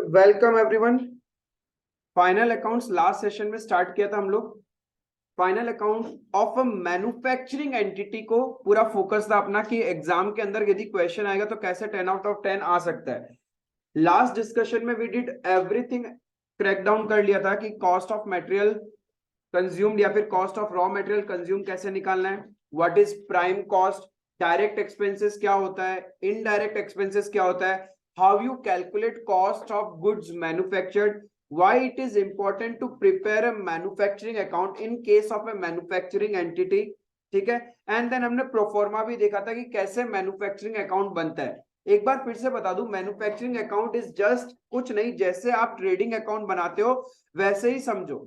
Welcome everyone. Final accounts last session में start किया था हम लोग। Final account of a manufacturing entity को पूरा फोकस था अपना कि एग्जाम के अंदर यदि क्वेश्चन आएगा तो कैसे 10 आउट ऑफ 10 आ सकता है। लास्ट डिस्कशन में we did everything, crack down कर लिया था कि कॉस्ट ऑफ मटेरियल कंज्यूम्ड या फिर cost of raw material consume कैसे निकालना है, what is prime cost, direct expenses क्या होता है, इनडायरेक्ट एक्सपेंसेस क्या होता है, how you calculate cost of goods manufactured, why it is important to prepare a manufacturing account in case of a manufacturing entity। ठीक है। एंड देन हमने proforma भी देखा था कि कैसे मैन्युफैक्चरिंग अकाउंट बनता है। एक बार फिर से बता दूं, मैन्युफैक्चरिंग अकाउंट इज जस्ट कुछ नहीं, जैसे आप ट्रेडिंग अकाउंट बनाते हो वैसे ही समझो।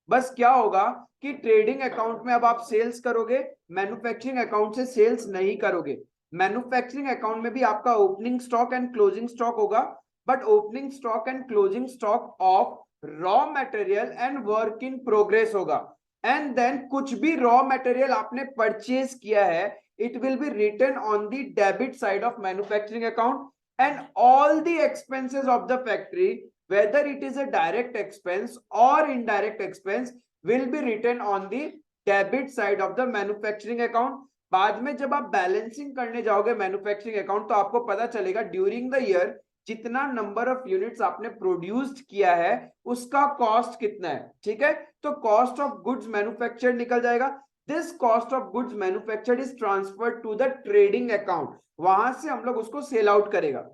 बस क्या होगा कि ट्रेडिंग अकाउंट में अब आप सेल्स करोगे, मैन्युफैक्चरिंग अकाउंट से सेल्स नहीं करोगे। मैन्युफैक्चरिंग अकाउंट में भी आपका opening stock and closing stock होगा, but opening stock and closing stock of raw material and work in progress होगा। एंड देन कुछ भी रॉ मटेरियल आपने परचेज किया है, it will be written on the debit side of manufacturing account, and all the expenses of the factory, whether it is a direct expense or indirect expense, will be written on the debit side of the manufacturing account। बाद में जब आप balancing करने जाओगे manufacturing account तो आपको पता चलेगा ड्यूरिंग द ईयर जितना नंबर ऑफ यूनिट्स आपने प्रोड्यूस्ड किया है उसका कॉस्ट कितना है। ठीक है, तो कॉस्ट ऑफ गुड्स मैन्युफैक्चर्ड निकल जाएगा। This cost of goods manufactured is transferred to the trading account, वहां से हम लोग उसको सेल आउट करेगा।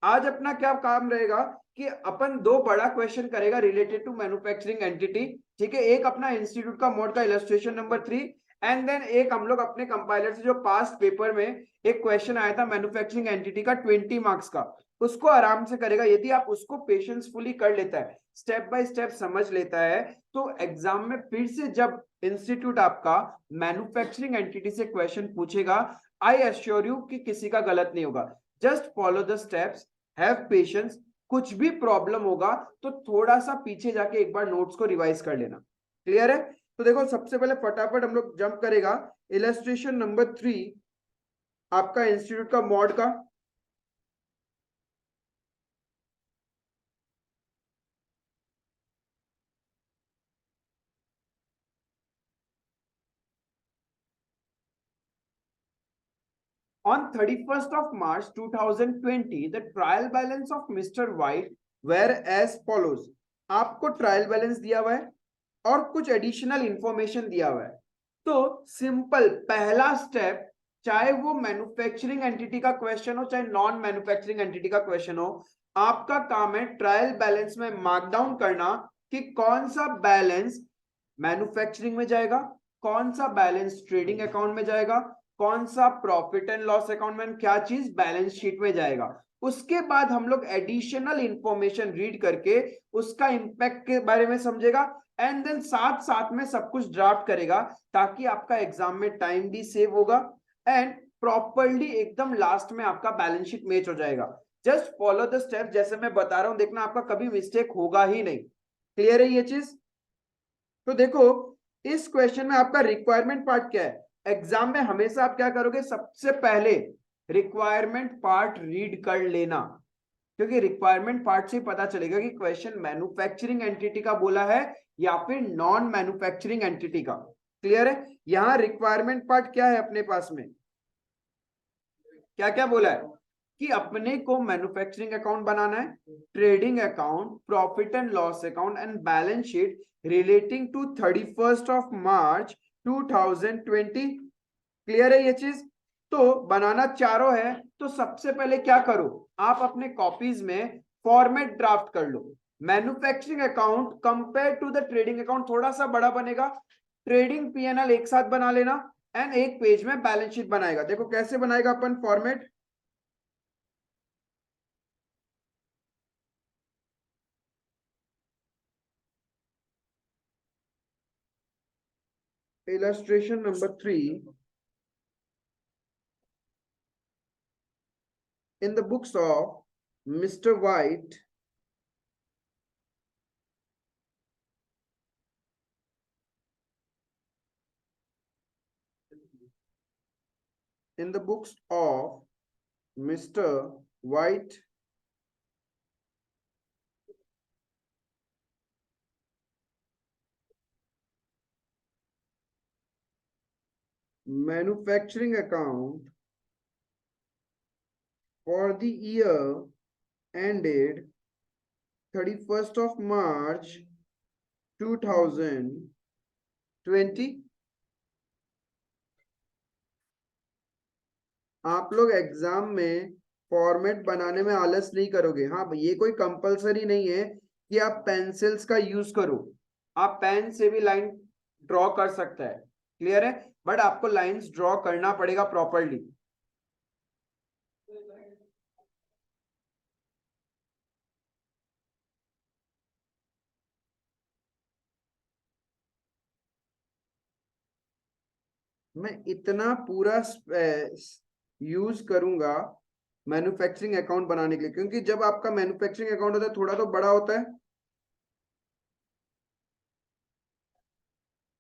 आज अपना क्या काम रहेगा कि अपन दो बड़ा क्वेश्चन करेगा रिलेटेड टू मैन्युफैक्चरिंग एंटिटी। ठीक है, एक अपना इंस्टीट्यूट का मोड का इलस्ट्रेशन नंबर 3, एंड देन एक हम लोग अपने कंपाइलर से जो पास्ट पेपर में एक क्वेश्चन आया था मैन्युफैक्चरिंग एंटिटी का 20 मार्क्स का, उसको आराम से करेगा। यदि आप उसको पेशेंसफुली कर लेता है, स्टेप बाय स्टेप समझ लेता है, तो एग्जाम में फिर से जब इंस्टीट्यूट आपका मैन्युफैक्चरिंग एंटिटी से क्वेश्चन पूछेगा, आई एश्योर यू कि किसी का गलत नहीं होगा। Just follow the steps, have patience. कुछ भी प्रॉब्लम होगा तो थोड़ा सा पीछे जाके एक बार नोट्स को रिवाइज कर लेना। क्लियर है? तो देखो सबसे पहले फटाफट हम लोग जंप करेगा इलस्ट्रेशन नंबर 3 आपका इंस्टीट्यूट का मॉड का। On 31st of March 2020, the trial balance of Mr. White were as follows। आपको ट्रायल बैलेंस दिया हुआ है और कुछ एडिशनल इंफॉर्मेशन दिया हुआ है। तो सिंपल पहला स्टेप, चाहे वो मैन्युफैक्चरिंग एंटिटी का क्वेश्चन हो चाहे नॉन मैन्युफैक्चरिंग एंटिटी का क्वेश्चन हो, आपका काम है ट्रायल बैलेंस में मार्क डाउन करना कि कौन सा बैलेंस मैन्युफैक्चरिंग में जाएगा, कौन सा बैलेंस ट्रेडिंग अकाउंट में जाएगा, कौन सा प्रॉफिट एंड लॉस अकाउंट में, क्या चीज बैलेंस शीट में जाएगा। उसके बाद हम लोग एडिशनल इंफॉर्मेशन रीड करके उसका इंपैक्ट के बारे में समझेगा, एंड देन साथ साथ में सब कुछ ड्राफ्ट करेगा ताकि आपका एग्जाम में टाइम भी सेव होगा एंड प्रॉपरली एकदम लास्ट में आपका बैलेंस शीट मैच हो जाएगा। जस्ट फॉलो द स्टेप जैसे मैं बता रहा हूं, देखना आपका कभी मिस्टेक होगा ही नहीं। क्लियर है ये चीज? तो देखो इस क्वेश्चन में आपका रिक्वायरमेंट पार्ट क्या है। एग्जाम में हमेशा आप क्या करोगे, सबसे पहले रिक्वायरमेंट पार्ट रीड कर लेना, क्योंकि रिक्वायरमेंट पार्ट से पता चलेगा कि क्वेश्चन मैन्युफैक्चरिंग एंटिटी का बोला है या फिर नॉन मैन्युफैक्चरिंग एंटिटी का। क्लियर है? यहां रिक्वायरमेंट पार्ट क्या है अपने पास में, क्या क्या बोला है कि अपने को मैन्युफैक्चरिंग अकाउंट बनाना है, trading account, profit and loss account and balance sheet relating to 31st of March 2020। Clear है ये चीज? तो बनाना चारों है, तो सबसे पहले क्या करो, आप अपने कॉपीज में फॉर्मेट ड्राफ्ट कर लो। Manufacturing account compare to the trading account थोड़ा सा बड़ा बनेगा, ट्रेडिंग पीएनएल एक साथ बना लेना, एंड एक पेज में बैलेंस शीट बनाएगा। देखो कैसे बनाएगा अपन format. Illustration number 3, in the books of Mr. White, in the books of Mr. White, manufacturing account for the year ended 31st of March 2020। आप लोग एग्जाम में फॉर्मेट बनाने में आलस नहीं करोगे। हाँ, ये कोई कंपलसरी नहीं है कि आप पेंसिल्स का यूज करो, आप पेन से भी लाइन ड्रॉ कर सकते हैं, क्लियर है, बट आपको लाइंस ड्रॉ करना पड़ेगा प्रॉपरली। मैं इतना पूरा यूज करूंगा मैन्युफैक्चरिंग अकाउंट बनाने के लिए, क्योंकि जब आपका मैन्युफैक्चरिंग अकाउंट होता है थोड़ा तो बड़ा होता है।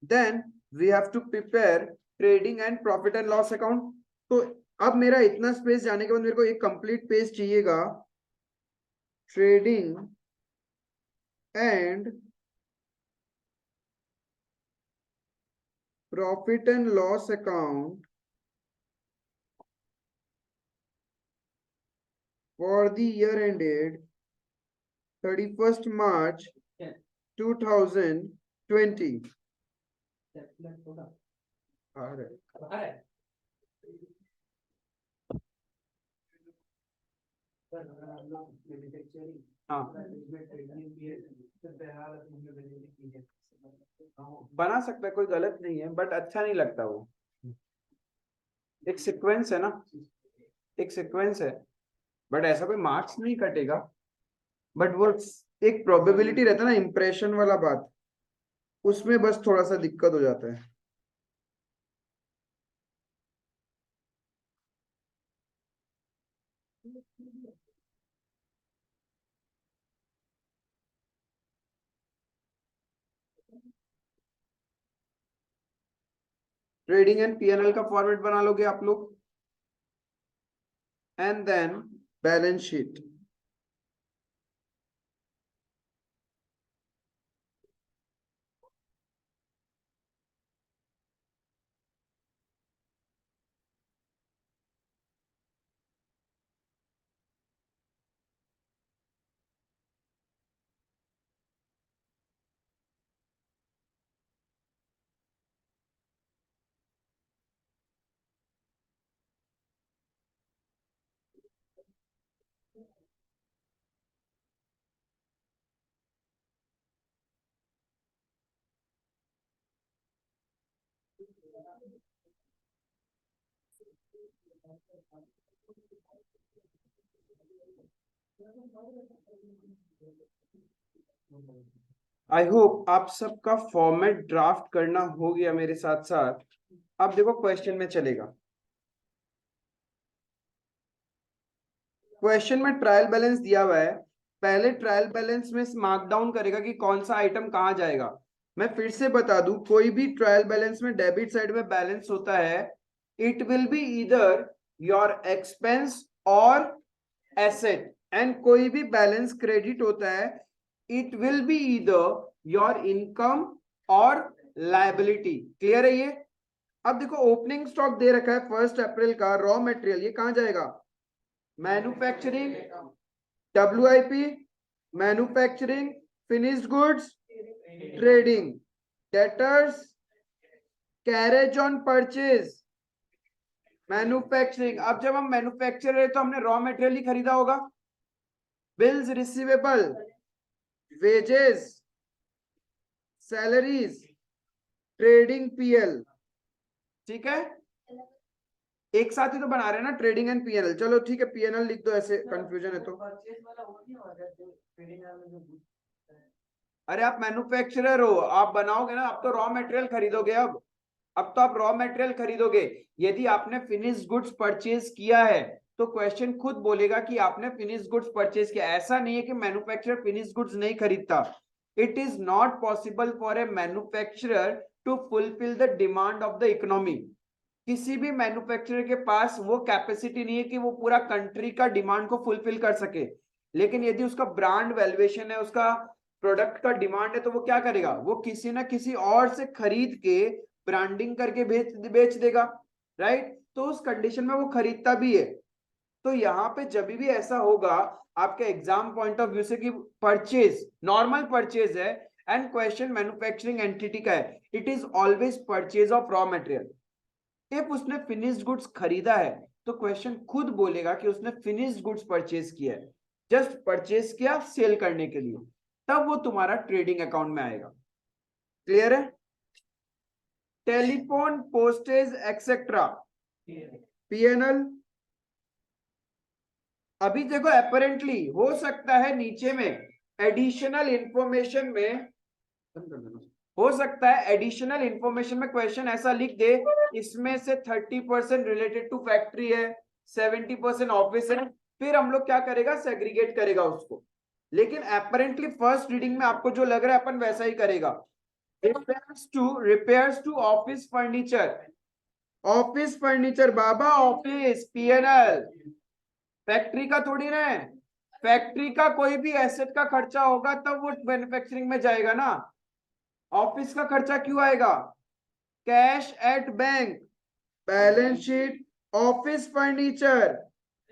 Then we have to prepare trading and profit and loss account. तो अब मेरा इतना स्पेस जाने के बाद मेरे को एक कंप्लीट पेज चाहिएगा, trading and profit and loss account for the year ended 31st March 2020। हाँ, बना सकता है, कोई गलत नहीं है, बट अच्छा नहीं लगता वो। एक सीक्वेंस है ना, एक सीक्वेंस है, बट ऐसा कोई मार्क्स नहीं कटेगा, बट वो एक प्रोबेबिलिटी रहता है ना, इंप्रेशन वाला बात, उसमें बस थोड़ा सा दिक्कत हो जाता है। ट्रेडिंग एंड पीएनएल का फॉर्मेट बना लोगे आप लोग, and then balance sheet. I hope आप सबका फॉर्मेट ड्राफ्ट करना हो गया मेरे साथ साथ। अब देखो क्वेश्चन में चलेगा। क्वेश्चन में ट्रायल बैलेंस दिया हुआ है, पहले ट्रायल बैलेंस में मार्क डाउन करेगा कि कौन सा आइटम कहां जाएगा। मैं फिर से बता दूं, कोई भी ट्रायल बैलेंस में डेबिट साइड में बैलेंस होता है, it will be either your expense और एसेट, एंड कोई भी बैलेंस क्रेडिट होता है, it will be either your income और लायबिलिटी। क्लियर है ये? अब देखो ओपनिंग स्टॉक दे रखा है 1 अप्रैल का, रॉ मटेरियल, ये कहां जाएगा? Manufacturing, WIP, manufacturing, finished goods, trading, debtors, carriage on purchase, manufacturing. अब जब हम मैन्युफैक्चर है तो हमने रॉ मटेरियल ही खरीदा होगा, bills receivable, wages, salaries, trading PL. ठीक है, एक साथ ही तो बना रहे हैं ना ट्रेडिंग एंड पीएनएल। चलो ठीक है, पीएनएल लिख दो, ऐसे कंफ्यूजन है तो। अरे आप मैन्युफैक्चरर हो, आप बनाओगे ना, आप तो रॉ मटेरियल खरीदोगे। अब तो आप रॉ मटेरियल खरीदोगे। यदि आपने फिनिश्ड गुड्स परचेज किया है तो क्वेश्चन खुद बोलेगा कि आपने फिनिश्ड गुड्स परचेज किया। ऐसा नहीं है कि मैन्युफैक्चरर फिनिश्ड गुड्स नहीं खरीदता। It is not possible for a manufacturer to fulfil the demand of the economy. किसी भी मैन्युफैक्चरर के पास वो कैपेसिटी नहीं है कि वो पूरा कंट्री का डिमांड को फुलफिल कर सके। लेकिन यदि उसका ब्रांड वैल्यूएशन है, उसका प्रोडक्ट का डिमांड है, तो वो क्या करेगा? वो किसी ना किसी और से खरीद के ब्रांडिंग करके बेच देगा, राइट। तो उस कंडीशन में वो खरीदता भी है। तो यहाँ पे जब भी ऐसा होगा आपके एग्जाम पॉइंट ऑफ व्यू से कि परचेज नॉर्मल परचेज है एंड क्वेश्चन मैन्युफैक्चरिंग एंटिटी का है, it is always purchase of raw material. If उसने फिनिश्ड गुड्स खरीदा है तो क्वेश्चन खुद बोलेगा कि उसने फिनिश्ड गुड्स परचेज किया है, जस्ट परचेज किया सेल करने के लिए, तब वो तुम्हारा ट्रेडिंग अकाउंट में आएगा। क्लियर है? Telephone, postage etcetera, PNL. अभी देखो अपेरेंटली हो सकता है नीचे में एडिशनल इंफॉर्मेशन में, हो सकता है एडिशनल इंफॉर्मेशन में क्वेश्चन ऐसा लिख दे इसमें से 30% रिलेटेड टू फैक्ट्री है, 70% ऑफिस है, फिर हम लोग क्या करेगा, सेग्रीगेट करेगा उसको। लेकिन अपेरेंटली फर्स्ट रीडिंग में आपको जो लग रहा है अपन वैसा ही करेगा। Repairs to office furniture, office furniture बाबा, ऑफिस पीएनएल, फैक्ट्री का थोड़ी ना है। फैक्ट्री का कोई भी एसेट का खर्चा होगा तब वो मैन्युफैक्चरिंग में जाएगा ना। ऑफिस का खर्चा क्यों आएगा? Cash at bank, balance sheet, office furniture,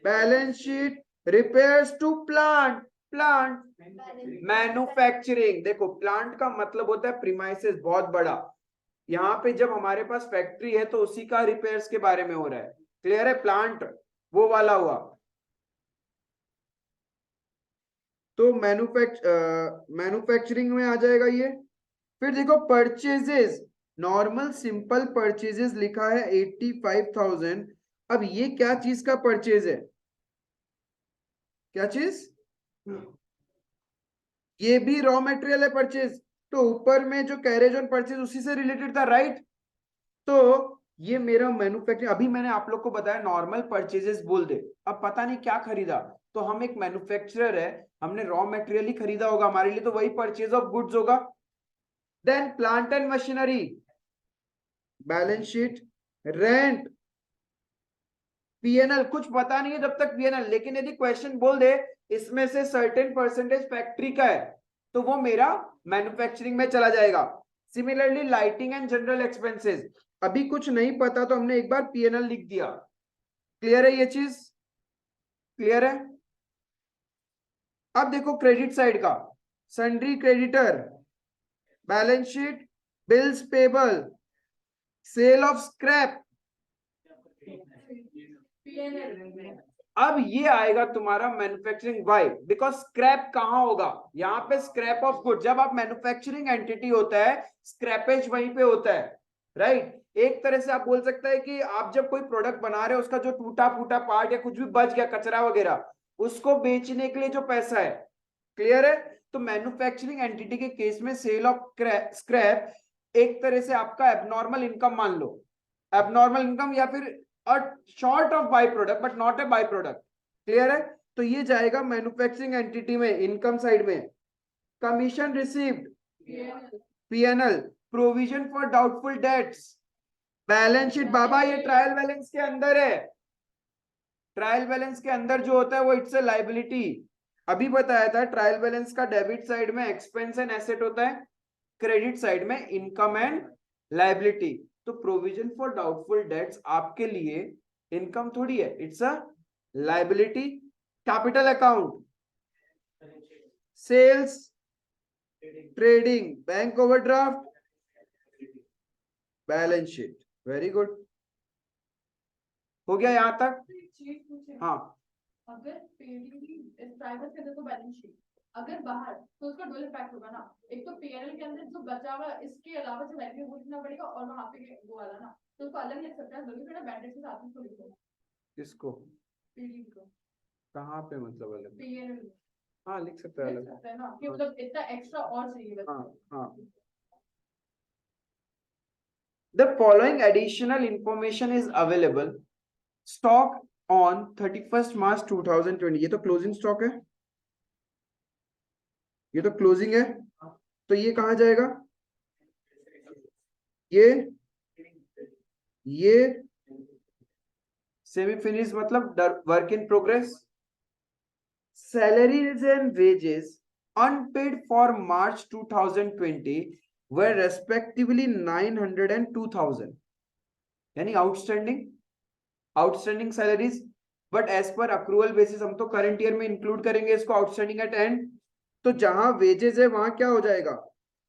balance sheet, repairs to plant, plant manufacturing. देखो प्लांट का मतलब होता है प्रीमाइसेस, बहुत बड़ा। यहाँ पे जब हमारे पास फैक्ट्री है तो उसी का रिपेयर्स के बारे में हो रहा है। क्लियर है? प्लांट वो वाला हुआ। तो मैन्युफैक्चरिंग में आ जाएगा ये। फिर देखो परचेजेस, नॉर्मल सिंपल परचेजेस लिखा है 85,000। अब ये क्या चीज का परचेज है? क्या चीज? ये भी रॉ मटेरियल है परचेज। तो ऊपर में जो कैरेज ऑन परचेज उसी से रिलेटेड था, राइट। तो ये मेरा मैन्युफैक्चरिंग, अभी मैंने आप लोग को बताया नॉर्मल परचेजेस बोल दे। अब पता नहीं क्या खरीदा, तो हम एक मैन्युफैक्चरर है, हमने रॉ मटेरियल ही खरीदा होगा, हमारे लिए तो वही परचेज ऑफ गुड्स होगा। Then plant and machinery, balance sheet, rent, PNL. कुछ पता नहीं है जब तक पीएनएल, लेकिन यदि क्वेश्चन बोल दे इसमें से सर्टेन परसेंटेज फैक्ट्री का है तो वो मेरा मैन्युफैक्चरिंग में चला जाएगा। Similarly lighting and general expenses, अभी कुछ नहीं पता तो हमने एक बार पीएनएल लिख दिया। क्लियर है ये चीज? क्लियर है? अब देखो क्रेडिट साइड का, sundry creditor, balance sheet, bills payable, sale of scrap. अब ये आएगा तुम्हारा मैन्युफैक्चरिंग। वाई? बिकॉज स्क्रैप कहां होगा? यहाँ पे स्क्रैप ऑफ गुड। जब आप मैन्युफैक्चरिंग एंटिटी होता है स्क्रैपेज वहीं पे होता है, राइट। एक तरह से आप बोल सकते हैं कि आप जब कोई प्रोडक्ट बना रहे हो उसका जो टूटा फूटा पार्ट या कुछ भी बच गया, कचरा वगैरह, उसको बेचने के लिए जो पैसा है। क्लियर है? तो मैन्युफैक्चरिंग एंटिटी के केस में सेल ऑफ स्क्रैप एक तरह से आपका एबनॉर्मल इनकम मान लो, एबनॉर्मल इनकम, या फिर short of by product but not a by product. Clear है? तो ये जाएगा मैन्युफैक्चरिंग एंटिटी में, इनकम साइड में। Commission received, PNL. Provision for doubtful debts, balance sheet बाबा, ये ट्रायल बैलेंस के अंदर है। ट्रायल बैलेंस के अंदर जो होता है वो इट्स ए लाइबिलिटी। अभी बताया था ट्रायल बैलेंस का डेबिट साइड में एक्सपेंस एंड एसेट होता है, क्रेडिट साइड में इनकम एंड लाइबिलिटी। तो प्रोविजन फॉर डाउटफुल डेट्स आपके लिए इनकम थोड़ी है, it's a liability. Capital account, sales, trading, bank overdraft, balance sheet. Very good, हो गया यहां तक? हाँ। अगर प्राइवेट के देखो बैलेंस शीट, अगर बाहर तो उसका डबल इम्पैक्ट होगा ना। एक तो पीएनएल के अंदर जो बचा हुआ इसके अलावा जो वैल्यू वो लिखना पड़ेगा, और वहां पे वो वाला ना, तो उसको अलग लिख सकते हैं, बल्कि थोड़ा बैंडेज के साथ उसको लिखो। किसको? पीडी को कहाँ पे मतलब अलग? पीएनएल हाँ लिख सकते हैं लिख अलग। सकते हैं ना, कि मतलब इतना एक्स्ट्रा और चाहिए बस। हाँ हाँ। The following additional information is available. Stock on 31st March 2020, ये तो क्लोजिंग स्टॉक है, ये तो क्लोजिंग है। तो ये कहां जाएगा? ये सेमी फिनिश मतलब work in progress. Salaries and wages unpaid for March 2020 were respectively 900 and 2000, यानी outstanding salaries, but as per accrual basis हम तो करंट ईयर में इंक्लूड करेंगे इसको आउटस्टैंडिंग एट एंड। तो जहां वेजेस है वहां क्या हो जाएगा,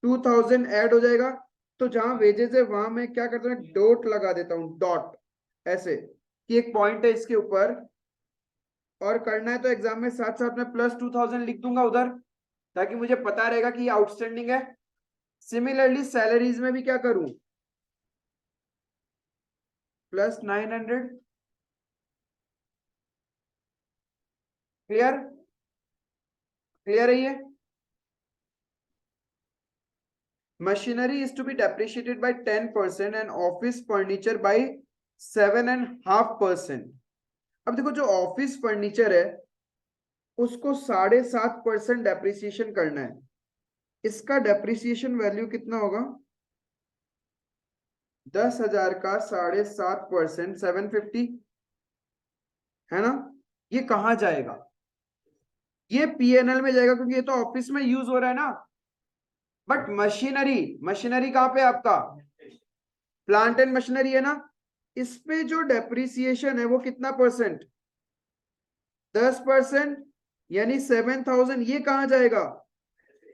2000 ऐड हो जाएगा। तो जहां वेजेस है वहां मैं क्या करता हूँ, डॉट लगा देता हूँ, डॉट, ऐसे कि एक पॉइंट है इसके ऊपर, और करना है तो एग्जाम में साथ साथ में प्लस 2000 लिख दूंगा उधर, ताकि मुझे पता रहेगा कि ये आउटस्टैंडिंग है। सिमिलरली सैलरीज में भी क्या करूं, प्लस 900, क्लियर, क्लियर है ये। Machinery is to be depreciated by 10% and office furniture by 7.5%। अब देखो जो ऑफिस फर्नीचर है उसको 7.5% डेप्रिसिएशन करना है। इसका डेप्रिसिएशन वैल्यू कितना होगा, 10,000 का 7.5%, 750 है ना। ये कहाँ जाएगा, ये पीएनएल में जाएगा, क्योंकि ये तो ऑफिस में यूज हो रहा है ना। बट मशीनरी कहाँ पे आपका, प्लांट एंड मशीनरी है ना, इस पे जो डेप्रिसिएशन है वो कितना परसेंट, 10%, यानी 7,000। ये कहाँ जाएगा,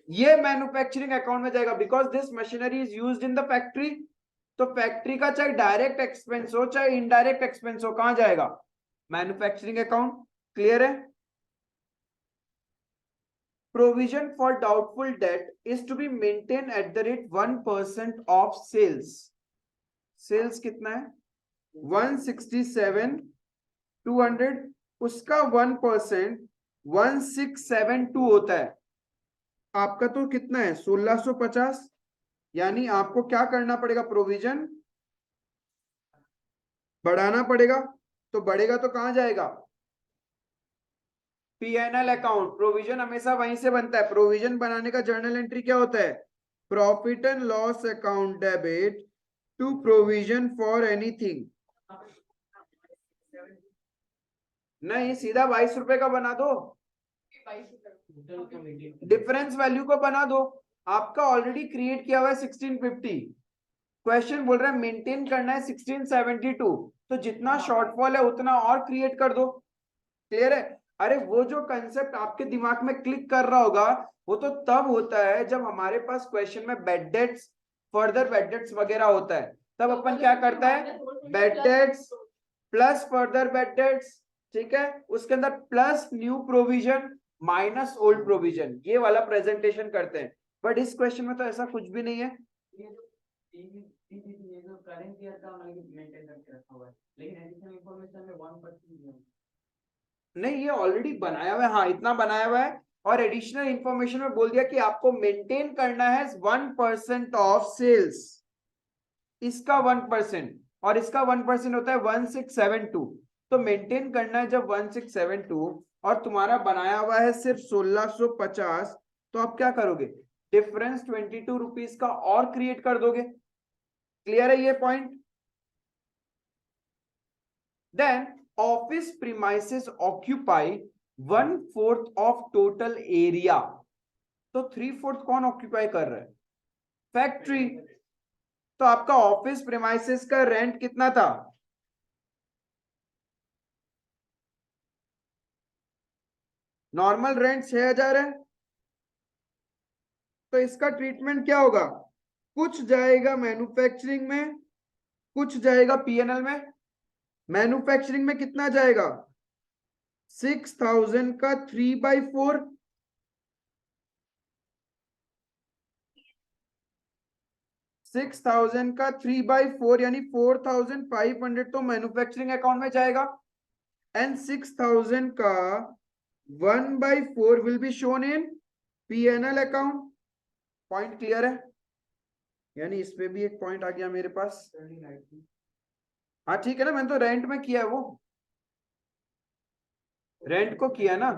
ये मैन्युफैक्चरिंग अकाउंट में जाएगा, because this machinery is used in the factory. तो फैक्ट्री का चाहे डायरेक्ट एक्सपेंस हो चाहे इनडायरेक्ट एक्सपेंस हो, कहां जाएगा, मैन्युफैक्चरिंग अकाउंट। क्लियर है। Provision for doubtful debt is to be maintain at the rate 1% of sales. Sales कितना है, 167,200, उसका 1% 1672 होता है। आपका तो कितना है, 1650, यानी आपको क्या करना पड़ेगा, प्रोविजन बढ़ाना पड़ेगा। तो बढ़ेगा तो कहां जाएगा, पीएनएल अकाउंट। प्रोविजन हमेशा वहीं से बनता है। प्रोविजन बनाने का जर्नल एंट्री क्या होता है, profit and loss account debit to provision for anything. नहीं, सीधा 22 रुपए का बना दो, 22 डिफरेंस वैल्यू को बना दो। आपका ऑलरेडी क्रिएट किया हुआ है 1650, क्वेश्चन बोल रहा है मेंटेन करना है 1672, तो जितना शॉर्टफॉल है उतना और क्रिएट कर दो। क्लियर है। अरे वो जो कंसेप्ट आपके दिमाग में क्लिक कर रहा होगा वो तो तब होता है जब हमारे पास क्वेश्चन में bad debts, further bad debts वगैरह होता है, तब अपन क्या करता है, bad debts plus further bad debts, ठीक है, उसके अंदर plus new provision minus old provision, ये वाला प्रेजेंटेशन करते हैं। बट इस क्वेश्चन में तो ऐसा कुछ भी नहीं है। करंट ईयर का मेंटेन करके रखा हुआ है, लेकिन एडिशनल इंफॉर्मेशन में 1% नहीं, ये ऑलरेडी बनाया हुआ है, हाँ इतना बनाया हुआ है, और एडिशनल इंफॉर्मेशन में बोल दिया कि आपको मेंटेन करना है 1% ऑफ सेल्स, इसका 1% और इसका 1% होता है 1672। तो मेंटेन करना है जब 1672 और तुम्हारा बनाया हुआ है सिर्फ 1650, तो आप क्या करोगे, डिफरेंस 22 रुपीज का और क्रिएट कर दोगे। क्लियर है ये point. Then office premises occupy 1/4 of total area. तो 3/4 कौन ऑक्यूपाई कर रहा है, फैक्ट्री। तो आपका ऑफिस प्रीमाइसेस का रेंट कितना था, नॉर्मल रेंट 6,000 है। तो इसका ट्रीटमेंट क्या होगा, कुछ जाएगा मैन्युफैक्चरिंग में, कुछ जाएगा पीएनएल में। मैन्युफैक्चरिंग में कितना जाएगा, 6,000 का 3/4, 6,000 का 3/4 यानी 4,500 तो मैन्युफैक्चरिंग अकाउंट में जाएगा, एंड 6,000 का 1/4 will be shown in PNL account. Point clear है, यानी इस पे भी एक पॉइंट आ गया मेरे पास। हाँ ठीक है ना, मैंने तो रेंट में किया है, वो रेंट को किया ना।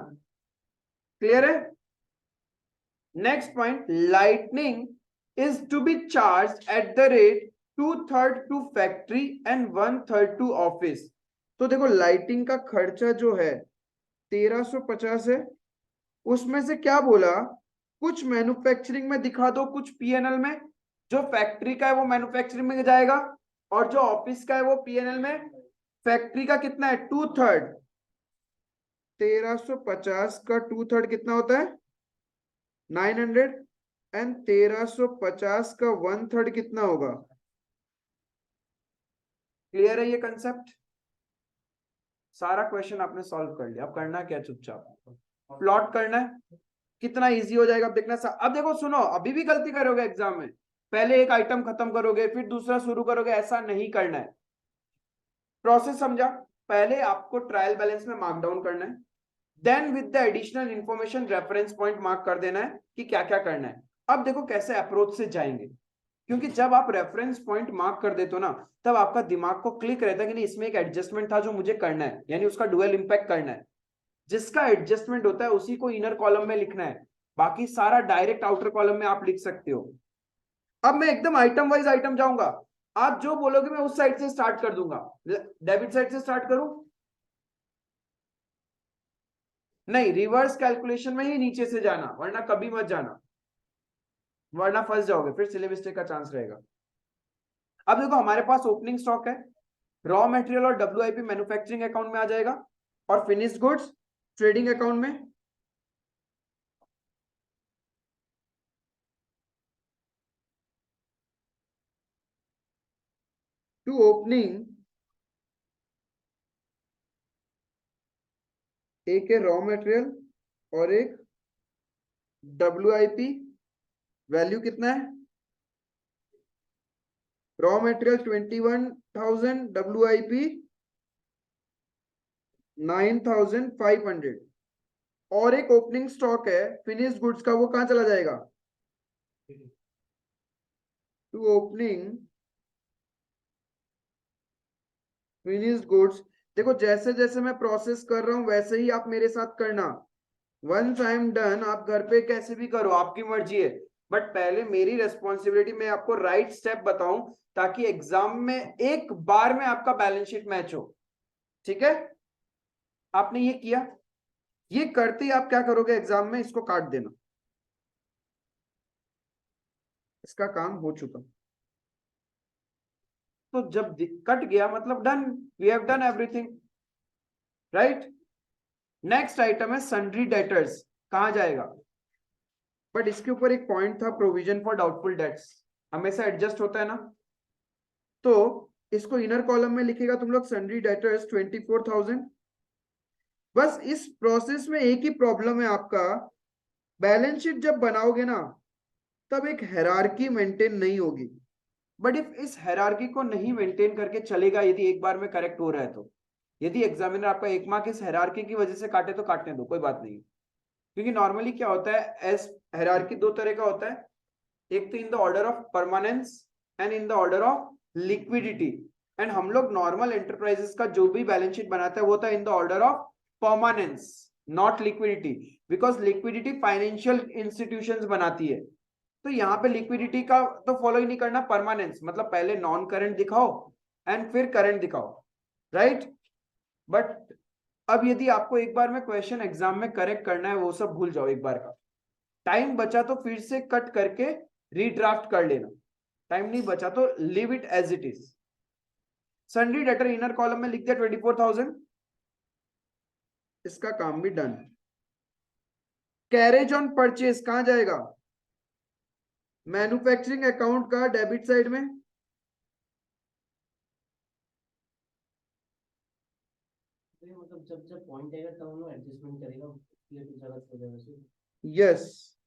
क्लियर है। Next point, lightning is to be charged at the rate 2/3 to factory and 1/3 to office। तो देखो लाइटिंग का खर्चा जो है 1350 है, उसमें से क्या बोला, कुछ मैन्युफैक्चरिंग में दिखा दो, कुछ पीएनएल में। जो फैक्ट्री का है वो मैन्युफैक्चरिंग में जाएगा, और जो ऑफिस का है वो पीएनएल में। फैक्ट्री का कितना है 2/3, 1350 का 2/3 कितना होता है 900, एंड 1350 का 1/3 कितना होगा। क्लियर है ये कंसेप्ट? सारा क्वेश्चन आपने सॉल्व कर लिया, अब करना क्या, चुपचाप प्लॉट करना है, कितना इजी हो जाएगा अब देखना। अब देखो सुनो, अभी भी गलती करोगे एग्जाम में, पहले एक आइटम खत्म करोगे फिर दूसरा शुरू करोगे, ऐसा नहीं करना है। प्रोसेस समझा? पहले आपको ट्रायल बैलेंस में मार्क डाउन करना है, then with the additional information reference point mark कर देना है कि क्या क्या करना है। अब देखो कैसे अप्रोच से जाएंगे, क्योंकि जब आप रेफरेंस पॉइंट मार्क कर देते हो ना, तब आपका दिमाग को क्लिक रहता है कि नहीं इसमें एक एडजस्टमेंट था जो मुझे करना है, यानी उसका डुअल इंपैक्ट करना है। जिसका एडजस्टमेंट होता है उसी को इनर कॉलम में लिखना है, बाकी सारा डायरेक्ट आउटर कॉलम में आप लिख सकते हो। अब मैं एकदम आइटम वाइज आइटम जाऊंगा, आप जो बोलोगे मैं उस साइड से स्टार्ट कर दूंगा। डेबिट साइड से स्टार्ट करूं? नहीं, रिवर्स कैलकुलेशन में ही नीचे से जाना, वरना कभी मत जाना, वरना फंस जाओगे, फिर सिले मिस्टेक का चांस रहेगा। अब देखो हमारे पास ओपनिंग स्टॉक है, रॉ मटेरियल और डब्ल्यूआईपी मैन्युफैक्चरिंग अकाउंट में आ जाएगा, और फिनिश्ड गुड्स ट्रेडिंग अकाउंट में। टू ओपनिंग एक है रॉ मटेरियल और एक डब्ल्यूआईपी। वैल्यू कितना है? Raw material 21,000, WIP 9,500। और एक ओपनिंग स्टॉक है फिनिश्ड गुड्स का, वो कहां चला जाएगा? To opening finished goods. देखो जैसे जैसे मैं प्रोसेस कर रहा हूं वैसे ही आप मेरे साथ करना। वंस आई एम डन, आप घर पे कैसे भी करो, आपकी मर्जी है, बट पहले मेरी रेस्पॉन्सिबिलिटी, मैं आपको राइट स्टेप बताऊं ताकि एग्जाम में एक बार में आपका बैलेंस शीट मैच हो। ठीक है, आपने ये किया, ये करते ही आप क्या करोगे एग्जाम में, इसको काट देना, इसका काम हो चुका। तो जब कट गया मतलब done, we have done everything, right. Next item है सन्ड्री डेटर्स, कहां जाएगा? बट इसके ऊपर एक पॉइंट था, प्रोविजन फॉर डाउटफुल डेट्स हमेशा एडजस्ट होता है ना, तो इसको इनर कॉलम में लिखेगा तुम लोग सन्ड्री डेटर्स 24,000। बस इस प्रोसेस में एक ही प्रॉब्लम है आपका, बैलेंस शीट जब बनाओगे ना तब एक हायरार्की मेंटेन नहीं होगी। बट इफ इस हायरार्की को नहीं मेंटेन करके चलेगा, यदि एक बार में करेक्ट हो रहा है तो, यदि एग्जामिनर आपका एक मार्क इस हायरार्की की वजह से काटे तो काटने दो, कोई बात नहीं। क्योंकि नॉर्मली क्या होता है, एस हायरार्की दो तरह का होता है, एक तो in the order of permanence and in the order of liquidity. And हम लोग नॉर्मल एंटरप्राइजेस का जो भी बैलेंस शीट बनाता है वो होता है in the order of permanence, not liquidity, because liquidity financial institutions बनाती है। तो यहाँ पे लिक्विडिटी का तो फॉलो ही नहीं करना, परमानेंस मतलब पहले नॉन करंट दिखाओ एंड फिर करंट दिखाओ, राइट। बट अब यदि आपको एक बार में क्वेश्चन एग्जाम में करेक्ट करना है, वो सब भूल जाओ एक बार का। टाइम बचा तो फिर से कट करके रीड्राफ्ट कर लेना, टाइम नहीं बचा तो leave it as it is. Sundry debtor inner column में लिख दिया 24,000, इसका काम भी डन। कैरेज ऑन परचेज कहां जाएगा? मैन्युफैक्चरिंग अकाउंट का डेबिट साइड में। मतलब जब जब पॉइंट आएगा तब हम लोग एडजस्टमेंट करेगा, ये कुछ अलग हो जाएगा। Yes,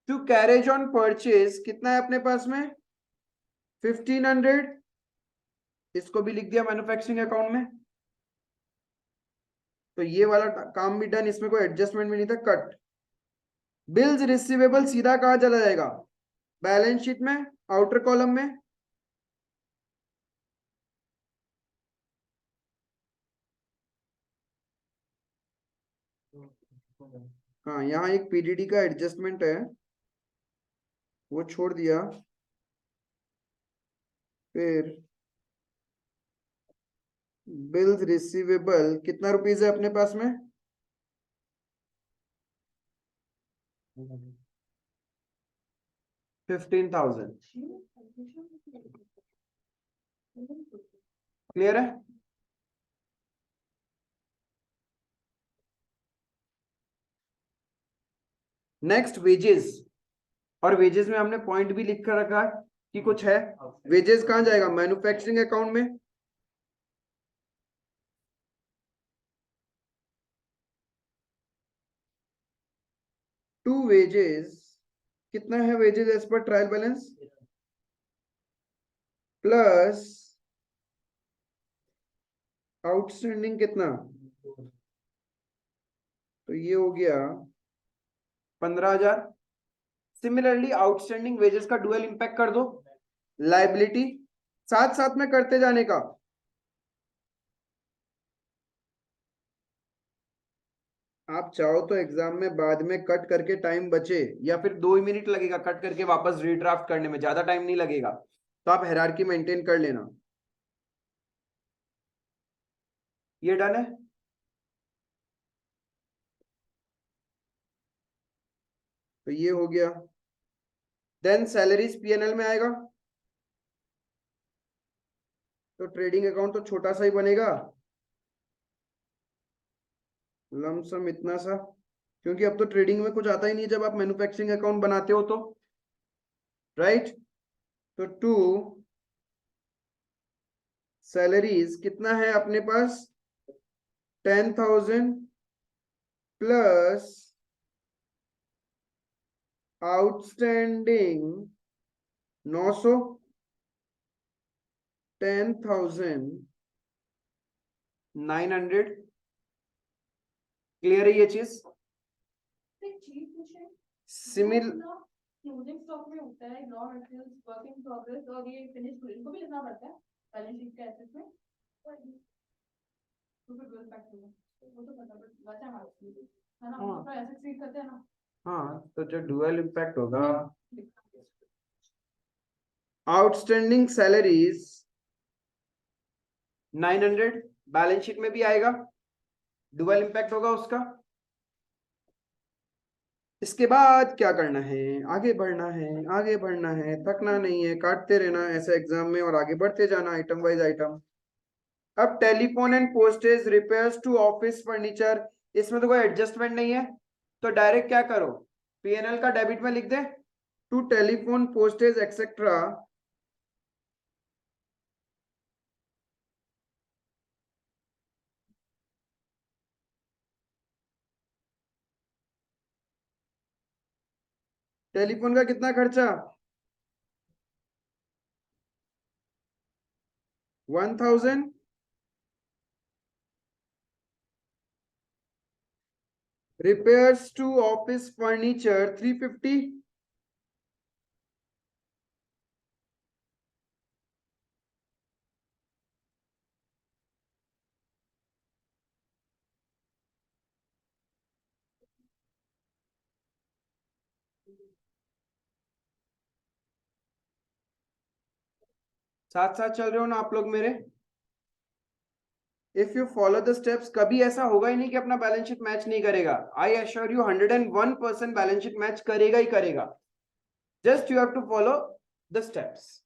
to carriage on purchase कितना है अपने पास में 1,500, इसको भी लिख दिया मैन्युफैक्चरिंग अकाउंट में। तो ये वाला काम भी डन, इसमें कोई एडजस्टमेंट भी नहीं था, कट। बिल्स रिसीवेबल सीधा कहां चला जाएगा? बैलेंस शीट में, आउटर कॉलम में। हाँ, यहाँ एक पीडीडी का एडजस्टमेंट है, वो छोड़ दिया। फिर बिल्स रिसीवेबल कितना रुपीज है अपने पास में? 15,000। क्लियर है? नेक्स्ट वेजेस, और वेजेस में हमने पॉइंट भी लिख कर रखा है कि कुछ है। वेजेस कहां जाएगा? मैन्युफैक्चरिंग अकाउंट में। टू वेजेस, कितना है wages as per trial balance? Plus outstanding कितना? तो ये हो गया 15,000। सिमिलरली आउटस्टैंडिंग वेजेस का डुअल इंपैक्ट कर दो, लाइबिलिटी, साथ साथ में करते जाने का। आप चाहो तो एग्जाम में बाद में कट करके टाइम बचे, या फिर 2 ही मिनट लगेगा कट करके वापस रीड्राफ्ट करने में, ज्यादा टाइम नहीं लगेगा, तो आप हायरार्की मेंटेन कर लेना। ये डन है। तो ये हो गया। देन सैलरीज पीएनएल में आएगा, तो ट्रेडिंग अकाउंट तो छोटा सा ही बनेगा, लमसम इतना सा, क्योंकि अब तो ट्रेडिंग में कुछ आता ही नहीं है जब आप मैन्युफैक्चरिंग अकाउंट बनाते हो तो, राइट। तो टू सैलरीज कितना है अपने पास? 10,000 प्लस आउटस्टैंडिंग 900, 10,900। क्लियर है ये चीज? सिमिल क्लोजिंग स्टॉक में होता है raw materials, work in progress और ये फिनिश गुड, इनको भी लिखना पड़ता है बैलेंस शीट के एसेट्स में। तो फिर डुअल इम्पैक्ट होगा, वो तो पता बचा हमारा है ना, हम तो एसेट ट्रीट करते हैं ना। हाँ, तो जो डुअल इम्पैक्ट होगा, आउटस्टैंडिंग सैलरीज 900 बैलेंस शीट में भी आएगा, डुअल इम्पैक्ट होगा उसका। इसके बाद क्या करना है? आगे बढ़ना है, आगे बढ़ना है, थकना नहीं है, काटते रहना ऐसे एग्जाम में और आगे बढ़ते जाना आइटम वाइज आइटम। अब telephone and postage repairs to office furniture, इसमें तो कोई एडजस्टमेंट नहीं है, तो डायरेक्ट क्या करो, पीएनएल का डेबिट में लिख दे, to telephone postage etcetera telephone का कितना खर्चा? 1,000। Repairs to office furniture 350। साथ साथ चल रहे हो ना आप लोग मेरे? If you follow the steps, कभी ऐसा होगा ही नहीं कि अपना बैलेंस शीट मैच नहीं करेगा। I assure you 101% balance sheet match करेगा ही करेगा। Just you have to follow the steps.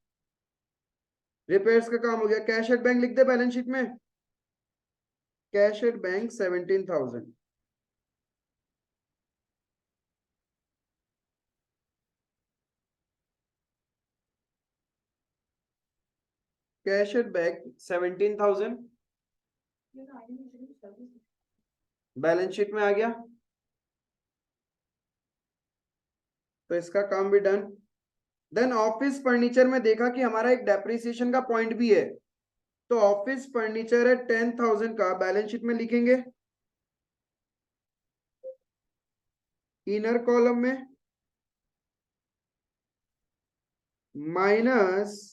Repairs का काम हो गया, कैश एट बैंक लिख दे बैलेंस शीट में। Cash at bank 17,000। Cash at bank 17,000 balance sheet में आ गया, तो इसका काम भी डन। देन ऑफिस फर्नीचर में देखा कि हमारा एक डेप्रिसिएशन का पॉइंट भी है, तो ऑफिस फर्नीचर है 10,000 का, बैलेंस शीट में लिखेंगे इनर कॉलम में माइनस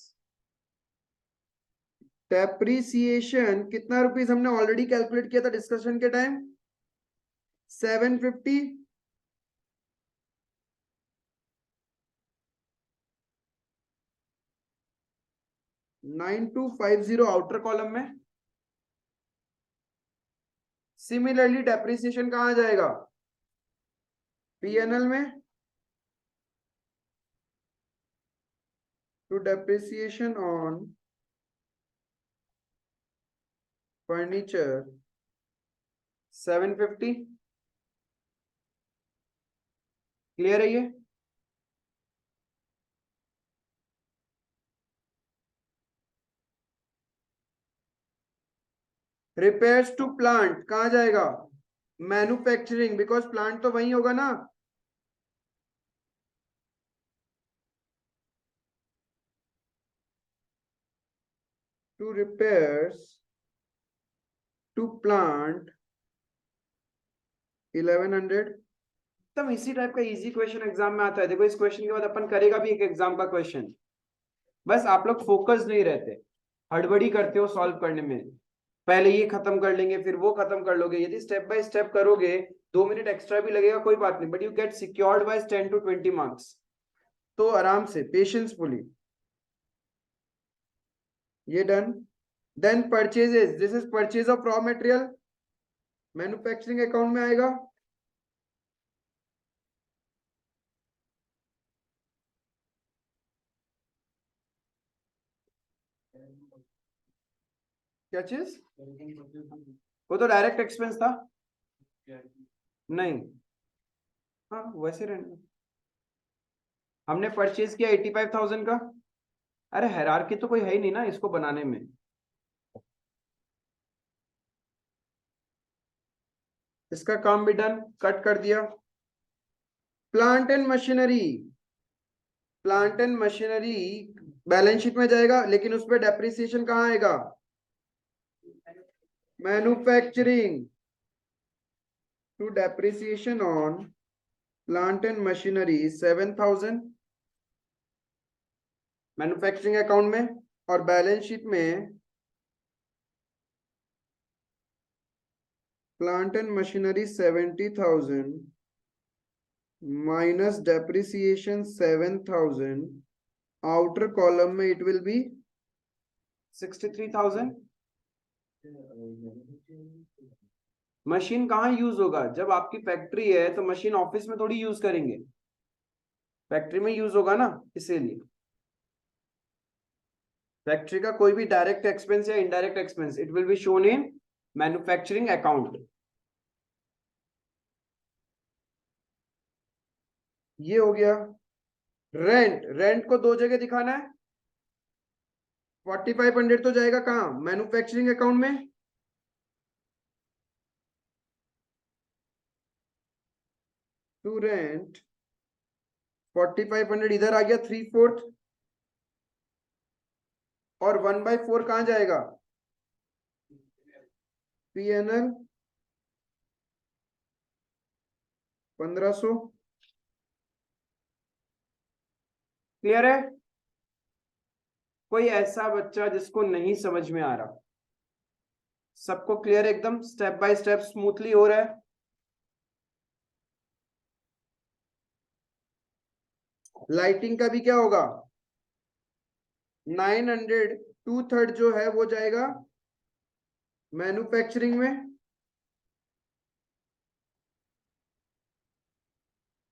डेप्रिसिएशन। कितना रुपीस हमने ऑलरेडी कैलकुलेट किया था डिस्कशन के टाइम? 750। 9250 आउटर कॉलम में। सिमिलरली डेप्रिसिएशन कहां जाएगा? पीएनएल में to depreciation on furniture 750. Clear है ये? रिपेयर्स टू प्लांट कहां जाएगा? मैन्युफैक्चरिंग, बिकॉज प्लांट तो वही होगा ना. To repairs to plant 1100. तब इसी टाइप का इजी क्वेश्चन एग्जाम में आता है. देखो इस क्वेश्चन के बाद अपन करेगा भी एक एग्जाम का क्वेश्चन. बस आप लोग फोकस नहीं रहते, हड़बड़ी करते हो सॉल्व करने में. पहले ये खत्म कर लेंगे फिर वो खत्म कर लोगे. यदि स्टेप बाय स्टेप करोगे 2 मिनट एक्स्ट्रा भी लगेगा कोई बात नहीं, but you get secured by 10 to 20 marks. तो आराम से पेशेंसफुली ये done. Then purchases, this is purchase of raw material, manufacturing account में आएगा. क्या चीज? वो तो डायरेक्ट एक्सपेंस था. नहीं, हाँ वैसे रहने. हमने परचेज किया 85,000 का. अरे हायरार्की तो कोई है ही नहीं ना इसको बनाने में. इसका काम भी डन, कट कर दिया. Plant and machinery, plant and machinery balance sheet में जाएगा, लेकिन उस पर डेप्रिसिएशन कहाँ आएगा? Manufacturing. To depreciation on plant and machinery 7,000 manufacturing account में, और बैलेंस शीट में plant and machinery 70,000 minus depreciation 7,000. Outer column में इट विल बी 63,000. मशीन कहाँ यूज होगा? जब आपकी फैक्ट्री है तो मशीन ऑफिस में थोड़ी यूज करेंगे, फैक्ट्री में यूज होगा ना. इसीलिए फैक्ट्री का कोई भी डायरेक्ट एक्सपेंस या indirect expense it will be shown in manufacturing account. ये हो गया. रेंट, रेंट को दो जगह दिखाना है. 4500 तो जाएगा कहाँ? मैन्युफैक्चरिंग अकाउंट में. टू रेंट 4500 इधर आ गया 3/4, और 1/4 कहां जाएगा? पीएनएल 1500. क्लियर है? कोई ऐसा बच्चा जिसको नहीं समझ में आ रहा? सबको क्लियर एकदम? स्टेप बाय स्टेप स्मूथली हो रहा है? लाइटिंग का भी क्या होगा? 900 2/3 जो है वो जाएगा मैन्युफैक्चरिंग में.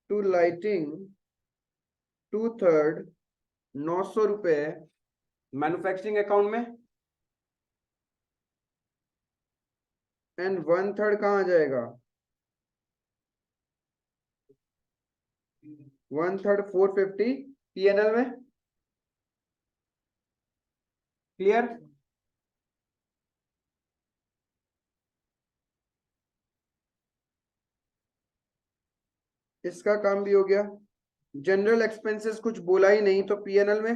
टू लाइटिंग 2/3 900 रुपए मैन्युफैक्चरिंग अकाउंट में. एंड 1/3 कहां जाएगा? 1/3 450 पीएनएल में. क्लियर? इसका काम भी हो गया. जनरल एक्सपेंसेस कुछ बोला ही नहीं, तो पीएनएल में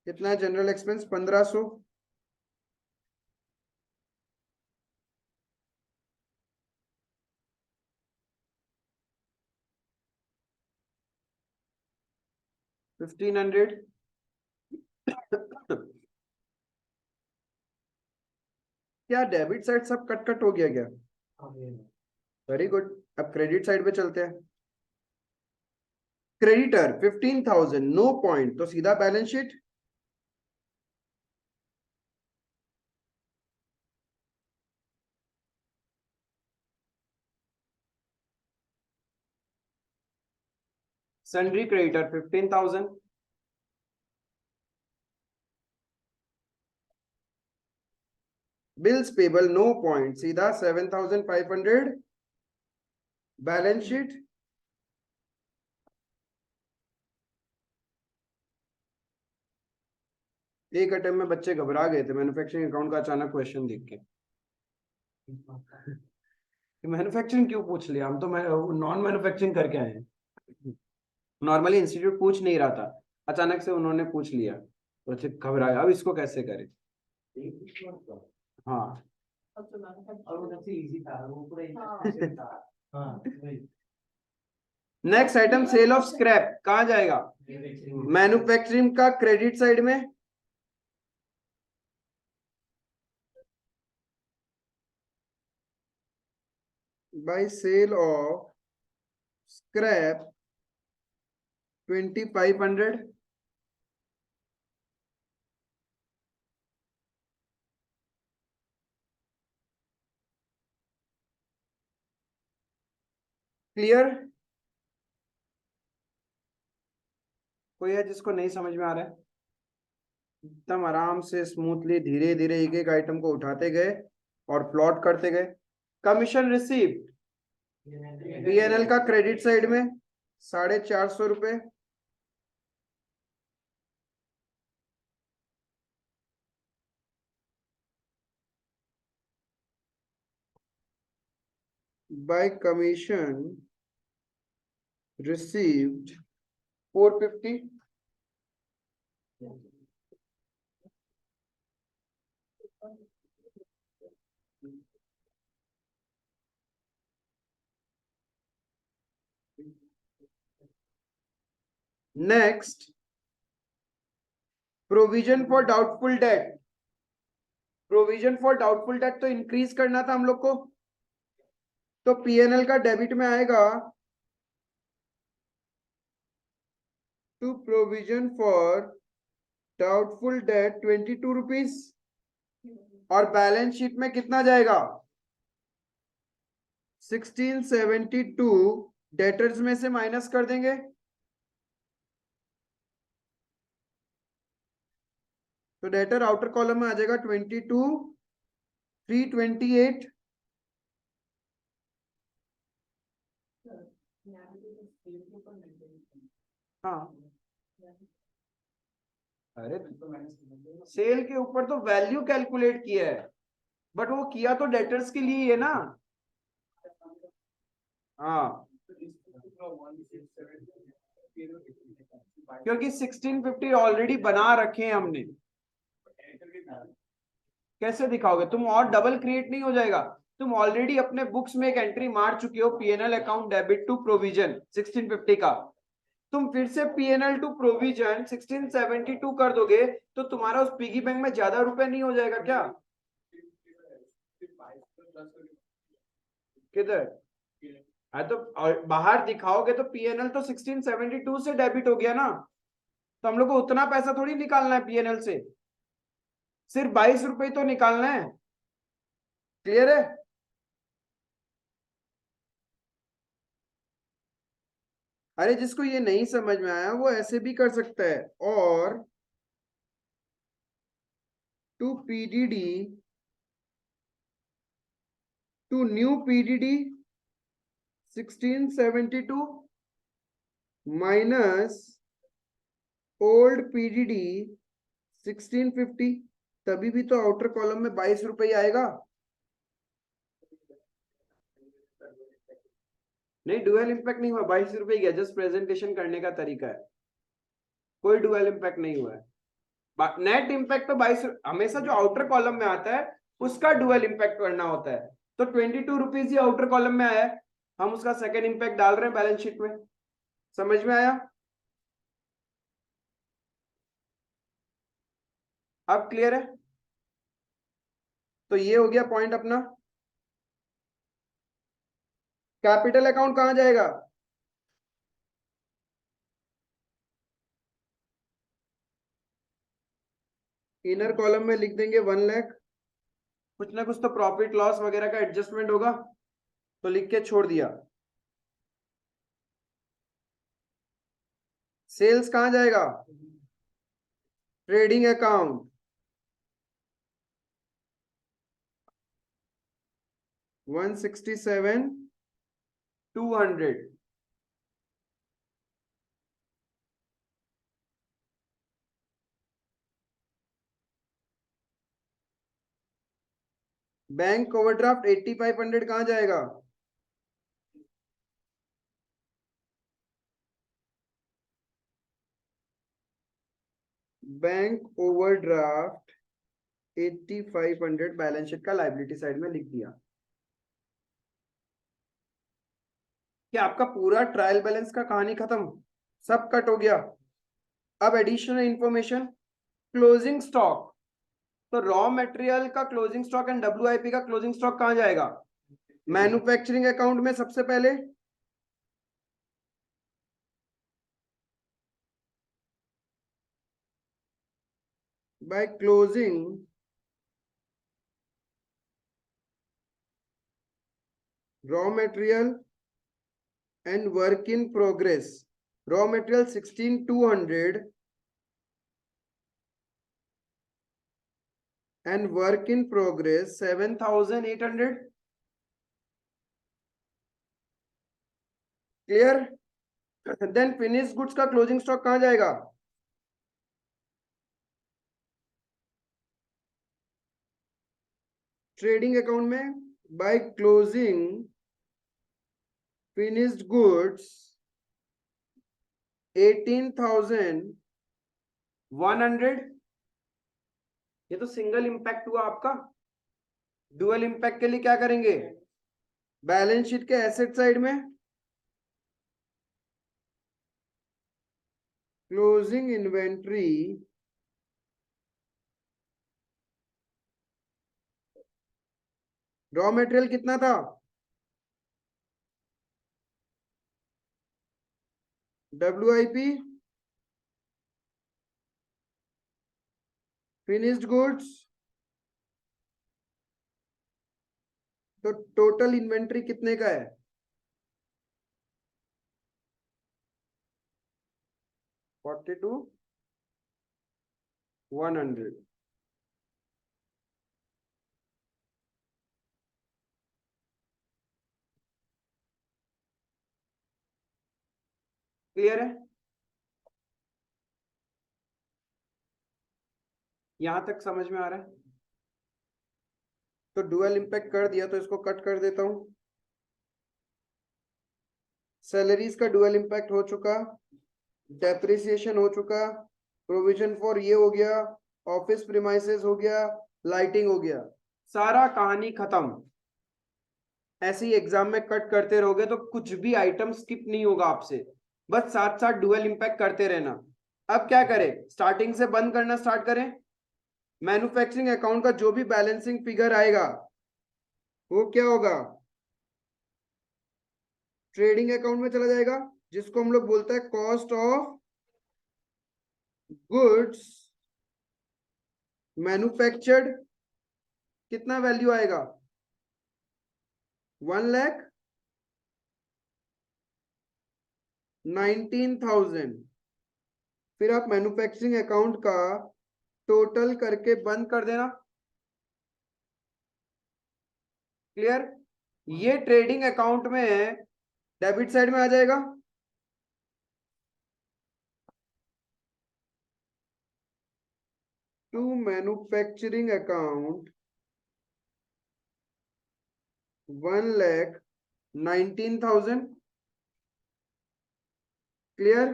कितना? General expense 1500. $1,500. क्या डेबिट साइड सब कट कट हो गया क्या? Very good. अब क्रेडिट साइड पे चलते हैं. क्रेडिटर 15,000 नो पॉइंट, तो सीधा balance sheet. Sundry creditor 15,000. Bills payable no point, सीधा 7,500 बैलेंस शीट। एक अटेम्प्ट में बच्चे घबरा गए थे मैन्युफैक्चरिंग अकाउंट का अचानक क्वेश्चन देख के। मैन्युफैक्चरिंग क्यों पूछ लिया, हम तो नॉन मैन्युफैक्चरिंग करके आए हैं। नॉर्मली इंस्टीट्यूट पूछ नहीं रहा था, अचानक से उन्होंने पूछ लिया तो घबराया, अब इसको कैसे करें। हाँ और वो सबसे इजी था, वो पूरा इजी था। हाँ वही। Next item sale of scrap कहाँ जाएगा, मैन्युफैक्चरिंग का क्रेडिट साइड में। By sale of scrap 2,500, clear. कोई है जिसको नहीं समझ में आ रहा है, एकदम आराम से स्मूथली धीरे धीरे एक एक आइटम को उठाते गए और प्लॉट करते गए। कमीशन रिसीव्ड बीएनएल का क्रेडिट साइड में 450 रुपए, bye commission received 450, next provision for doubtful date. Provision for doubtful date तो इंक्रीज करना था हम लोग को, तो पीएनएल का डेबिट में आएगा to provision for doubtful debt 22 rupees, और बैलेंस शीट में कितना जाएगा 1672, डेटर्स में से माइनस कर देंगे तो डेटर आउटर कॉलम में आ जाएगा 22 328। हाँ अरे सेल के ऊपर तो वैल्यू कैलकुलेट किया है, बट वो किया तो डेटर्स के लिए है ना। हाँ क्योंकि 1650 ऑलरेडी बना रखे हैं हमने, कैसे दिखाओगे तुम, और डबल क्रिएट नहीं हो जाएगा। तुम ऑलरेडी अपने बुक्स में एक एंट्री मार चुके हो PNL account debit to provision 1650 का, तुम फिर से पीएनएल टू प्रोविजन 1672 कर दोगे तो तुम्हारा उस पिगी बैंक में ज्यादा रुपए नहीं हो जाएगा क्या। किधर है तो बाहर दिखाओगे तो पीएनएल तो 1672 से डेबिट हो गया ना, तो हम लोग को उतना पैसा थोड़ी निकालना है पीएनएल से, सिर्फ 22 रुपए तो निकालना है। क्लियर है। अरे जिसको ये नहीं समझ में आया वो ऐसे भी कर सकता है, और to PDD to new PDD 1672 minus old PDD 1650, तभी भी तो आउटर कॉलम में 22 रुपए ही आएगा। नहीं डुअल इंपैक्ट नहीं हुआ, 22 रुपए गया, जस्ट प्रेजेंटेशन करने का तरीका है, कोई डुअल इंपैक्ट नहीं हुआ है। नेट इंपैक्ट तो 22 हमेशा जो आउटर कॉलम में आता है उसका डुअल इंपैक्ट करना होता है, तो 22 रुपीज ही आउटर कॉलम में आया है, हम उसका सेकेंड इंपैक्ट डाल रहे हैं बैलेंस शीट में। समझ में आया, अब क्लियर है। तो ये हो गया पॉइंट अपना। कैपिटल अकाउंट कहां जाएगा, इनर कॉलम में लिख देंगे 1 लाख, कुछ ना कुछ तो प्रॉफिट लॉस वगैरह का एडजस्टमेंट होगा तो लिख के छोड़ दिया। सेल्स कहां जाएगा, ट्रेडिंग अकाउंट, 167,200. बैंक ओवरड्राफ्ट 8500 कहां जाएगा? बैंक ओवरड्राफ्ट 8500 बैलेंस शीट का लायबिलिटी साइड में लिख दिया। क्या आपका पूरा ट्रायल बैलेंस का कहानी खत्म? सब कट हो गया। अब एडिशनल इंफॉर्मेशन, क्लोजिंग स्टॉक। तो रॉ मटेरियल का क्लोजिंग स्टॉक एंड WIP का क्लोजिंग स्टॉक कहां जाएगा? मैन्युफैक्चरिंग अकाउंट में सबसे पहले by closing raw material and work in progress. Raw material 16,200 and work in progress 7,800. Clear? Then finished goods का closing stock कहाँ जाएगा? ट्रेडिंग अकाउंट में by closing finished goods 18,100. ये तो सिंगल इंपैक्ट हुआ आपका। डुअल इंपैक्ट के लिए क्या करेंगे? बैलेंस शीट के एसेट साइड में क्लोजिंग इन्वेंट्री रॉ मटेरियल कितना था? WIP फिनिश्ड गुड्स, तो टोटल इन्वेंट्री कितने का है? 42,100। क्लियर है? यहां तक समझ में आ रहा है? तो डुअल इंपैक्ट कर दिया, तो इसको कट कर देता हूं। सैलरीज का डुअल इंपैक्ट हो चुका, डेप्रिसिएशन हो चुका, प्रोविजन फॉर ये हो गया, ऑफिस प्रीमाइसेस हो गया, लाइटिंग हो गया, सारा कहानी खत्म। ऐसे ही एग्जाम में कट करते रहोगे तो कुछ भी आइटम स्किप नहीं होगा आपसे, बस साथ साथ डुअल इंपैक्ट करते रहना। अब क्या करें? स्टार्टिंग से बंद करना स्टार्ट करें। मैन्युफैक्चरिंग अकाउंट का जो भी बैलेंसिंग फिगर आएगा वो क्या होगा? ट्रेडिंग अकाउंट में चला जाएगा, जिसको हम लोग बोलते हैं कॉस्ट ऑफ गुड्स मैन्युफैक्चर्ड। कितना वैल्यू आएगा? 1,19,000। फिर आप मैन्युफैक्चरिंग अकाउंट का टोटल करके बंद कर देना। क्लियर? ये ट्रेडिंग अकाउंट में डेबिट साइड में आ जाएगा। To manufacturing account 1,19,000। क्लियर?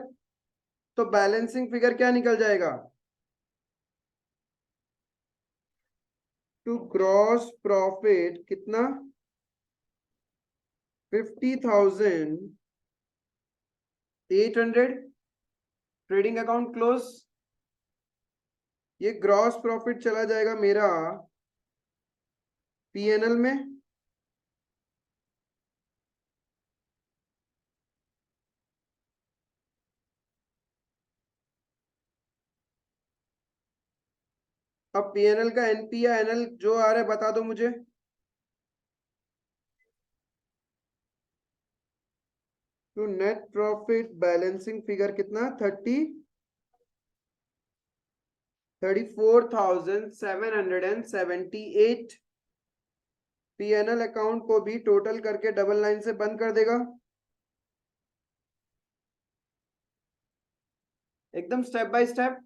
तो बैलेंसिंग फिगर क्या निकल जाएगा? टू ग्रॉस प्रॉफिट कितना? 50,800। Trading account close. ये ग्रॉस प्रॉफिट चला जाएगा मेरा PNL में। अब PNL का NP या NL जो आ रहा है बता दो मुझे। तो नेट प्रॉफिट बैलेंसिंग फिगर कितना? 34,778। पीएनएल अकाउंट को भी टोटल करके डबल लाइन से बंद कर देगा। एकदम स्टेप बाय स्टेप।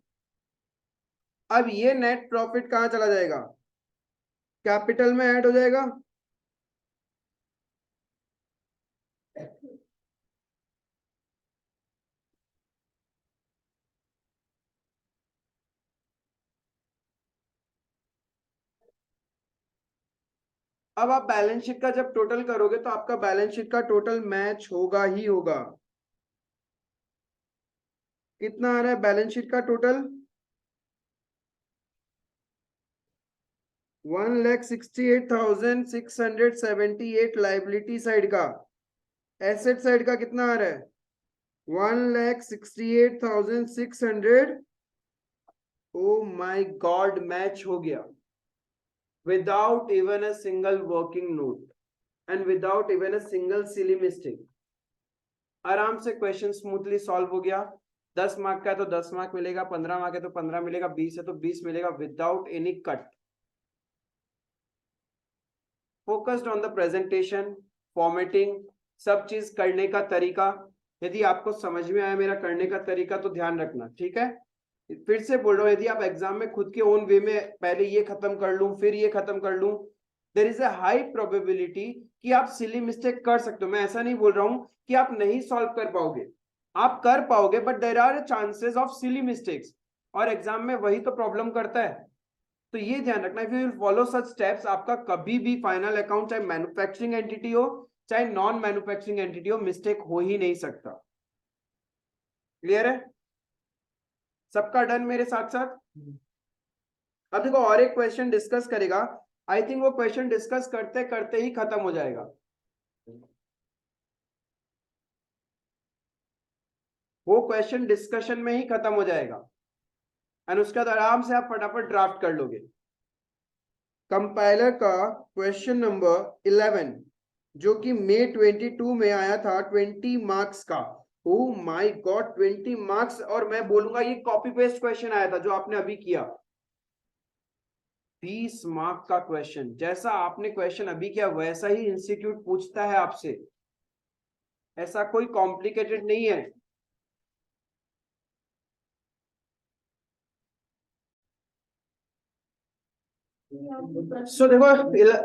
अब ये नेट प्रॉफिट कहां चला जाएगा? कैपिटल में ऐड हो जाएगा। अब आप बैलेंस शीट का जब टोटल करोगे तो आपका बैलेंस शीट का टोटल मैच होगा ही होगा। कितना आ रहा है बैलेंस शीट का टोटल? 1,68,678 लाइबिलिटी साइड का। एसेट साइड का कितना आ रहा है? 1,68,600। ओ माय गॉड, मैच हो गया without even a single working note and without even a single silly mistake. आराम से क्वेश्चन स्मूथली सॉल्व हो गया। 10 मार्क का है तो 10 मार्क मिलेगा, 15 मार्क है तो 15 मिलेगा, 20 है तो 20 मिलेगा, without any cut. Focused on the presentation, formatting, सब चीज करने का तरीका। यदि आपको समझ में आया मेरा करने का तरीका तो ध्यान रखना, ठीक है। फिर से बोल रहा हूं, यदि आप एग्जाम में खुद के ओन वे में पहले ये खत्म कर लूं फिर ये खत्म कर लूं, there is a high probability कि आप सिली मिस्टेक कर सकते हो। मैं ऐसा नहीं बोल रहा हूं कि आप नहीं सॉल्व कर पाओगे, आप कर पाओगे, but there are chances of silly mistakes, और एग्जाम में वही तो प्रॉब्लम करता है। तो ये ध्यान रखना, if you will follow such steps, आपका कभी भी फाइनल अकाउंट चाहे मैन्युफैक्चरिंग एंटिटी हो चाहे नॉन मैन्युफैक्चरिंग एंटिटी हो, मिस्टेक हो ही नहीं सकता। क्लियर है? सबका डन मेरे साथ साथ? अब देखो और एक क्वेश्चन डिस्कस करेगा, आई थिंक वो क्वेश्चन डिस्कस करते करते ही खत्म हो जाएगा। वो क्वेश्चन डिस्कशन में ही खत्म हो जाएगा एंड उसके बाद आराम से आप फटाफट ड्राफ्ट कर लोगे। कंपाइलर का क्वेश्चन नंबर 11 जो कि मई 22 में आया था, 20 मार्क्स का। ओ माय गॉड, 20 मार्क्स, और मैं बोलूंगा ये कॉपी पेस्ट क्वेश्चन आया था जो आपने अभी किया। 20 मार्क का क्वेश्चन, जैसा आपने क्वेश्चन अभी किया वैसा ही इंस्टीट्यूट पूछता है आपसे, ऐसा कोई कॉम्प्लिकेटेड नहीं है। सो देखो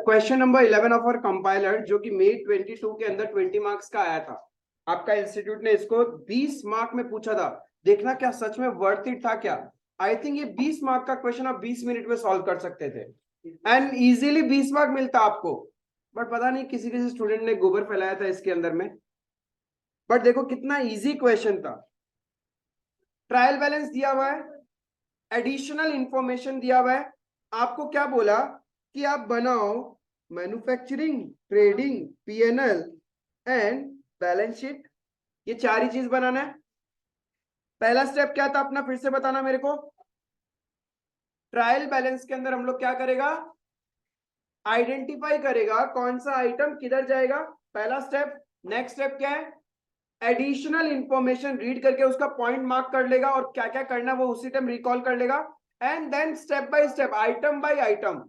question number 11 of our compiler जो कि मई 22 के अंदर 20 मार्क्स का आया था, आपका इंस्टीट्यूट ने इसको 20 मार्क में पूछा था। देखना क्या सच में वर्थ इट था क्या? आई थिंक ये 20 मार्क का क्वेश्चन आप 20 मिनट में सॉल्व कर सकते थे एंड इजीली 20 मार्क मिलता आपको, बट पता नहीं किसी किसी स्टूडेंट ने गोबर फैलाया था इसके अंदर में। बट देखो कितना इजी क्वेश्चन था। ट्रायल बैलेंस दिया हुआ है, एडिशनल इंफॉर्मेशन दिया हुआ है, आपको क्या बोला कि आप बनाओ manufacturing, trading, PNL and balance sheet, ये चार ही चीज बनाना है। पहला स्टेप क्या था अपना, फिर से बताना मेरे को। ट्रायल बैलेंस के अंदर हम लोग क्या करेगा, आइडेंटिफाई करेगा कौन सा आइटम किधर जाएगा, पहला स्टेप। नेक्स्ट स्टेप क्या है, एडिशनल इंफॉर्मेशन रीड करके उसका पॉइंट मार्क कर लेगा और क्या क्या करना वो उसी टाइम रिकॉल कर लेगा। And then step by step, item by item,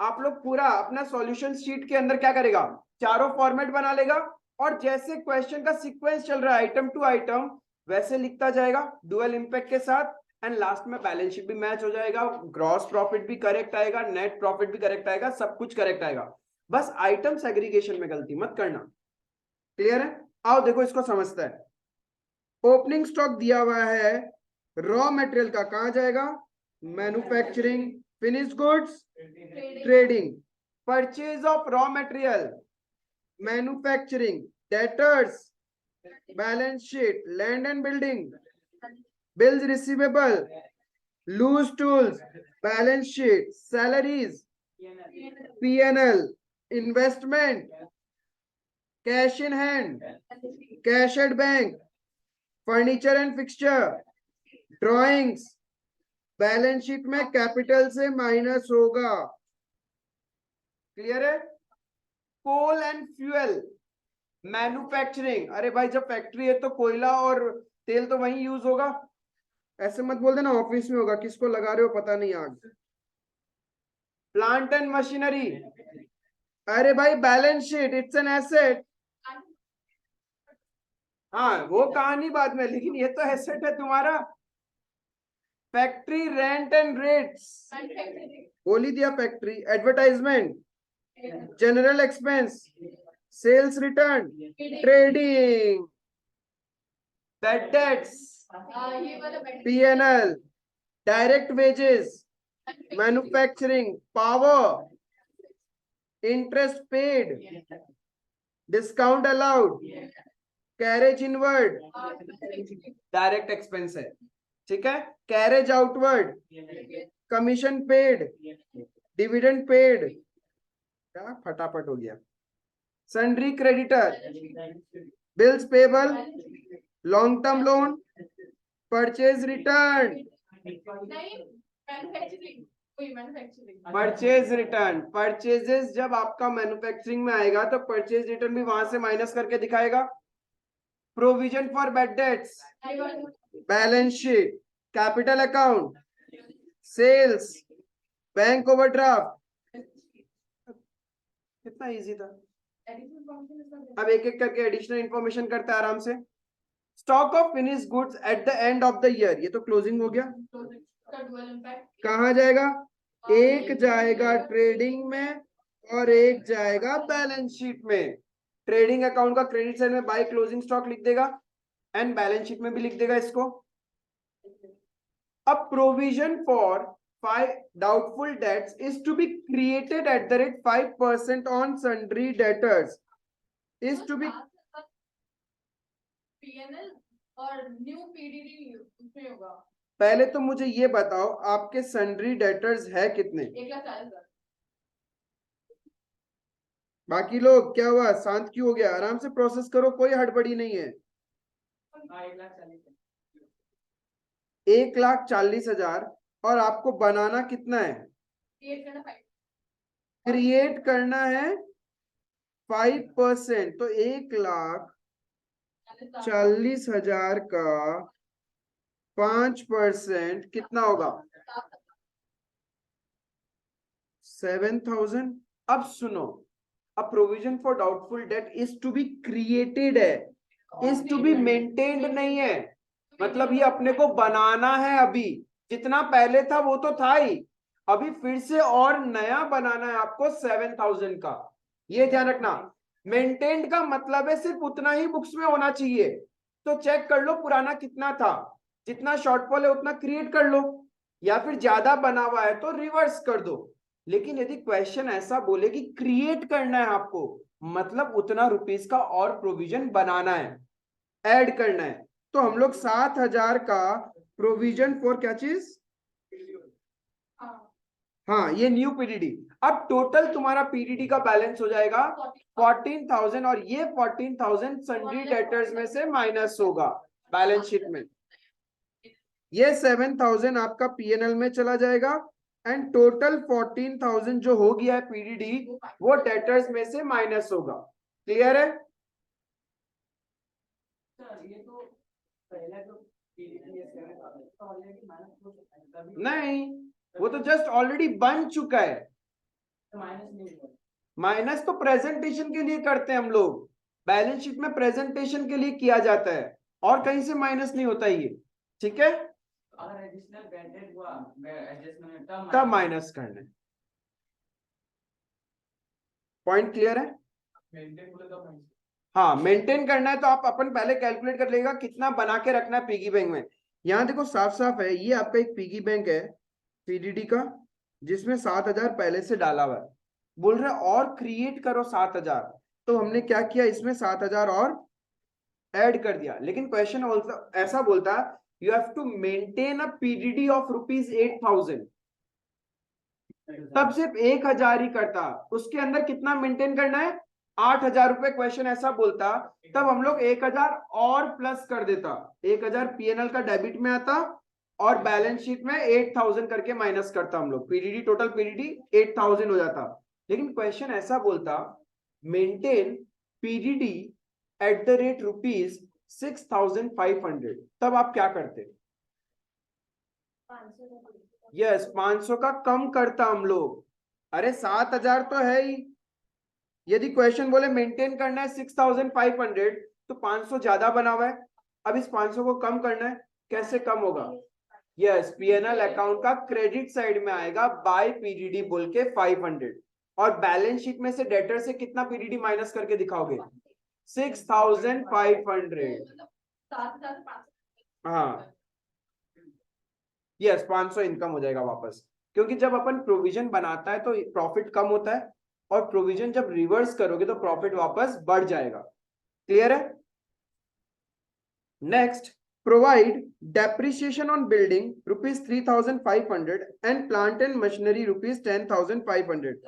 आप लोग पूरा अपना सॉल्यूशन शीट के अंदर क्या करेगा, चारों फॉर्मेट बना लेगा और जैसे क्वेश्चन का सीक्वेंस चल रहा है आइटम टू आइटम वैसे लिखता जाएगा डुअल इंपैक्ट के साथ। एंड लास्ट में बैलेंस शीट भी मैच हो जाएगा, ग्रॉस प्रॉफिट भी करेक्ट आएगा, नेट प्रॉफिट भी करेक्ट आएगा, सब कुछ करेक्ट आएगा। बस आइटम सेग्रीगेशन में गलती मत करना। क्लियर है? आओ देखो इसको समझता है। ओपनिंग स्टॉक दिया हुआ है रॉ मटेरियल का, कहां जाएगा, manufacturing, finish goods, trading, purchase of raw material, manufacturing, debtors, balance sheet, land and building, bills receivable, loose tools, balance sheet, salaries, PNL, investment, cash in hand, cash at bank, furniture and fixture, drawings, balance sheet में capital से minus होगा। Clear है? Coal and fuel, manufacturing, अरे भाई जब factory है तो कोयला और तेल तो वहीं यूज होगा, ऐसे मत बोल देना ऑफिस में होगा, किसको लगा रहे हो पता नहीं आग। प्लांट एंड मशीनरी, अरे भाई balance sheet it's an asset. हाँ वो कहानी बाद में, लेकिन ये तो एसेट है तुम्हारा। फैक्ट्री रेंट एंड रेट्स बोल ही दिया, factory. Advertisement, general expense, sales return, trading, bad debts, ये वाला पीएनएल, direct wages, manufacturing, power, interest paid, discount allowed, carriage inward, direct expense है, ठीक है। Carriage outward, commission paid, dividend paid, क्या फटाफट हो गया। Sundry creditor, bills payable, long term loan, purchase return, नहीं मैन्युफैक्चरिंग, कोई मैन्युफैक्चरिंग परचेज रिटर्न। परचेजेस जब आपका मैन्युफैक्चरिंग में आएगा तो परचेज रिटर्न भी वहां से माइनस करके दिखाएगा। Provision for bad debts, balance sheet, capital account, sales, bank overdraft. कितना इजी था। अब एक एक करके एडिशनल इंफॉर्मेशन करते हैं आराम से। Stock of finish goods at the end of the year, ये तो क्लोजिंग हो गया। कहाँ जाएगा? एक जाएगा ट्रेडिंग में और एक जाएगा बैलेंस शीट में। ट्रेडिंग अकाउंट का क्रेडिट साइड में बाय क्लोजिंग स्टॉक लिख देगा एंड बैलेंस शीट में भी लिख देगा इसको। अब provision for 5 doubtful debts is to be created at the rate 5% on sundry debtors is to be। PNL और न्यू पीडीडी उसमें होगा। पहले तो मुझे ये बताओ आपके सन्ड्री डेटर्स है कितने? 1,40,000। बाकी लोग क्या हुआ, शांत क्यों हो गया? आराम से प्रोसेस करो, कोई हड़बड़ी नहीं है। 1,40,000 और आपको बनाना कितना है? क्रिएट करना है 5%, तो 1,40,000 का 5% कितना होगा? 7,000। अब सुनो, अब provision for doubtful debt is to be created है, इज टू बी मेंटेन्ड नहीं है। मतलब ये अपने को बनाना है। अभी जितना पहले था वो तो था ही, अभी फिर से और नया बनाना है आपको 7,000 का। ये ध्यान रखना। मेंटेन्ड का मतलब है सिर्फ उतना ही बुक्स में होना चाहिए। तो चेक कर लो पुराना कितना था, जितना शॉर्टफॉल है उतना क्रिएट कर लो, या फिर ज्यादा बना हुआ है तो रिवर्स कर दो। लेकिन यदि क्वेश्चन ऐसा बोले कि क्रिएट करना है आपको, मतलब उतना रुपीस का और प्रोविजन बनाना है, ऐड करना है, तो हम लोग 7,000 का प्रोविजन फॉर क्या चीज? हाँ ये न्यू पीडीडी। अब टोटल तुम्हारा पीडीडी का बैलेंस हो जाएगा 14,000 और ये 14,000 सन्ड्री डेटर्स में से माइनस होगा बैलेंस शीट में। ये 7,000 आपका पीएनएल में चला जाएगा एंड टोटल 14,000 जो हो गया है पीडीडी वो डेटर्स में से माइनस होगा। क्लियर है? ये तो पहले तो नहीं, वो तो जस्ट ऑलरेडी बन चुका है। माइनस नहीं हुआ। माइनस तो प्रेजेंटेशन के लिए करते हैं हम लोग, बैलेंस शीट में प्रेजेंटेशन के लिए किया जाता है, और कहीं से माइनस नहीं होता ये, ठीक है। अगर एडिशनल बैंडेड हुआ एडजस्टमेंट तब माइनस करना है। पॉइंट क्लियर है? मेंटेन बोले तो माइनस। हाँ मेंटेन करना है तो आप अपन पहले कैलकुलेट कर लेगा कितना बना के रखना है पिगी बैंक में। यहाँ देखो साफ साफ है, ये आपका एक पिगी बैंक है पीडीडी का, जिसमें 7,000 पहले से डाला हुआ है। बोल रहे और क्रिएट करो 7,000, तो हमने क्या किया, इसमें 7,000 और ऐड कर दिया। लेकिन क्वेश्चन ऐसा बोलता है you have to maintain a PDD of ₹8,000, तब सिर्फ 1,000 ही करता, उसके अंदर कितना मेंटेन करना है? 8,000 रुपए। क्वेश्चन ऐसा बोलता तब हम लोग 1,000 और प्लस कर देता, 1,000 पीएनएल का डेबिट में आता और बैलेंस शीट में 8,000 करके माइनस करता हम लोग, पीडीडी टोटल पीडीडी 8,000 हो जाता। लेकिन क्वेश्चन ऐसा बोलता maintain PDD eight the rate ₹6,500, तब आप क्या करते? यस 500 का कम करता हम लोग। अरे 7,000 तो है ही, यदि क्वेश्चन बोले मेंटेन करना है 6500 तो 500 ज्यादा बना हुआ है, अब इस 500 को कम करना है, कैसे कम होगा? यस, पीएनएल अकाउंट का क्रेडिट साइड में आएगा बाय पीडीडी बोल के 500, और बैलेंस शीट में से डेटर से कितना पीडीडी माइनस करके दिखाओगे? 6500। हाँ यस, 500 इनकम हो जाएगा वापस, क्योंकि जब अपन प्रोविजन बनाता है तो प्रॉफिट कम होता है, और प्रोविजन जब रिवर्स करोगे तो प्रॉफिट वापस बढ़ जाएगा। क्लियर है? Next, provide depreciation on building ₹3,500 and plant and machinery ₹10,500।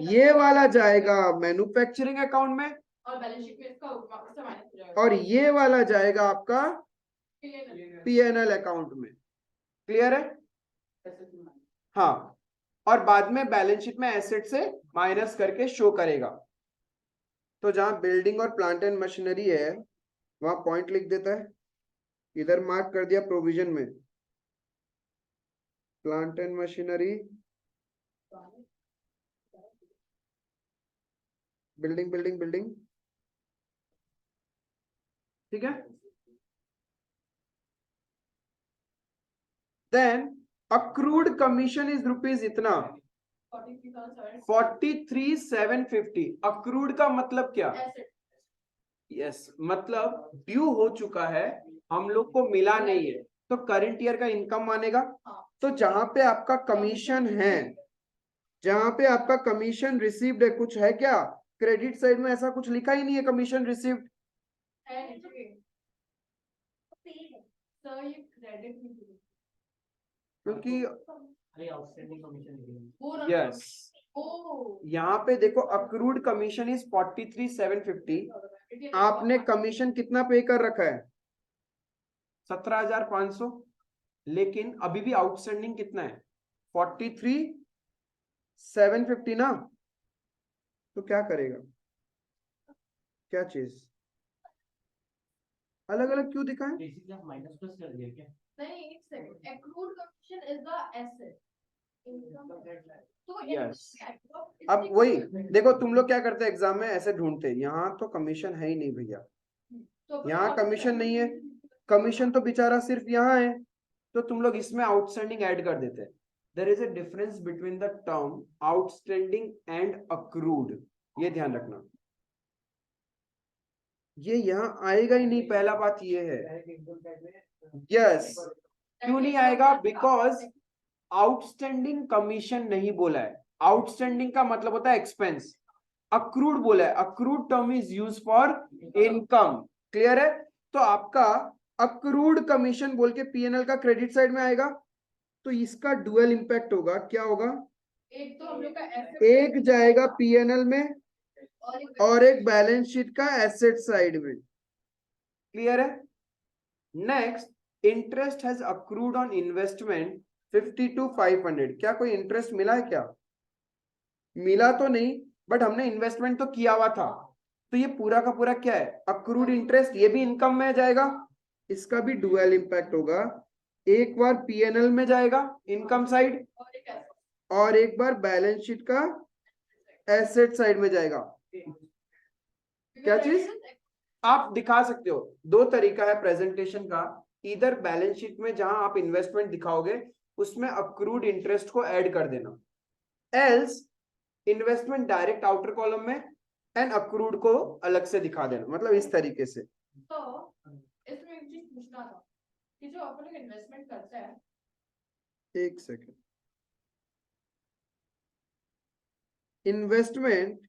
ये वाला जाएगा मैन्युफैक्चरिंग अकाउंट में, और बैलेंस शीट में इसका उससे माइनस हो जाएगा, और ये वाला जाएगा आपका पीएनएल अकाउंट में। क्लियर है? हाँ, और बाद में बैलेंस शीट में एसेट से माइनस करके शो करेगा। तो जहां बिल्डिंग और प्लांट एंड मशीनरी है वहां पॉइंट लिख देता है, इधर मार्क कर दिया प्रोविजन में plant and machinery, building building building. ठीक है? Then accrued commission is rupees इतना 43,750। अक्रूड का मतलब क्या? यस, मतलब ड्यू हो चुका है, हम लोग को मिला नहीं है, तो करंट ईयर का इनकम मानेगा। तो जहां पे आपका कमीशन है, जहां पे आपका कमीशन रिसीव्ड है, कुछ है क्या? क्रेडिट साइड में ऐसा कुछ लिखा ही नहीं है कमीशन रिसीव्ड, क्योंकि आउटस्टैंडिंग कमीशन यस यहाँ पे देखो अक्रूड कमीशन इज 43,750। आपने कमीशन कितना पे कर रखा है? 17,500, लेकिन अभी भी आउटस्टैंडिंग कितना है? 43,750 ना। तो क्या करेगा? क्या चीज अलग अलग क्यों दिखाएं? बेसिकली आप माइनस प्लस कर दिया क्या? नहीं, एक second, accrued commission is the asset, तो यस, अब वही देखो, तुम लोग क्या करते हैं एग्जाम में, ऐसे ढूंढते हैं, यहाँ तो कमीशन है ही नहीं भैया, यहाँ कमीशन नहीं है, कमीशन तो बेचारा सिर्फ यहाँ है, तो तुम लोग इसमें आउटस्टैंडिंग ऐड कर देते हैं। There is a difference between the term outstanding and accrued, ये ध्यान रखना। ये यहाँ आएगा ही नहीं, पहला बात ये है। यस, क्यों नहीं आएगा? बिकॉज आउटस्टैंडिंग कमीशन नहीं बोला है, आउटस्टैंडिंग का मतलब होता है एक्सपेंस, अक्रूड बोला है, accrued term is use for income. Clear है? तो आपका अक्रूड कमीशन बोल के पीएनएल का क्रेडिट साइड में आएगा, तो इसका डुअल इंपैक्ट होगा। क्या होगा? एक तो हम लोग का एक जाएगा पीएनएल में और एक बैलेंस शीट का एसेट साइड में। क्लियर है? Next, interest has accrued on investment 52,500। क्या कोई इंटरेस्ट मिला है क्या? मिला तो नहीं, बट हमने इन्वेस्टमेंट तो किया हुआ था, तो ये पूरा का पूरा क्या है? Accrued interest. ये भी इनकम में जाएगा, इसका भी डुअल इंपैक्ट होगा। एक बार पीएनएल में जाएगा इनकम साइड, और एक बार बैलेंस शीट का एसेट साइड में जाएगा। क्या चीज? आप दिखा सकते हो, दो तरीका है प्रेजेंटेशन का, इधर बैलेंस शीट में जहां आप इन्वेस्टमेंट दिखाओगे उसमें अक्रूड इंटरेस्ट को ऐड कर देना, else investment direct outer column में एंड अक्रूड को अलग से दिखा देना, मतलब इस तरीके से। तो इसमें एक चीज पूछना था कि जो अपन लोग इन्वेस्टमेंट करते हैं, एक सेकेंड, इन्वेस्टमेंट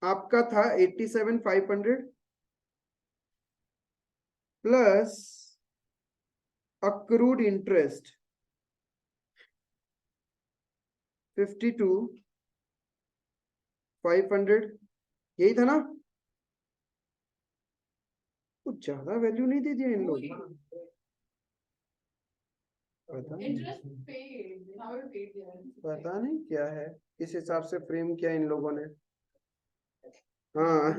आपका था 87,500 प्लस अक्रूड इंटरेस्ट 52,500, यही था ना? कुछ ज्यादा वैल्यू नहीं दे दिया इन लोग, पता नहीं, इंटरेस्ट पेड, हमें पेड दिया है। पता नहीं क्या है, किस हिसाब से फ्रेम किया इन लोगों ने। हाँ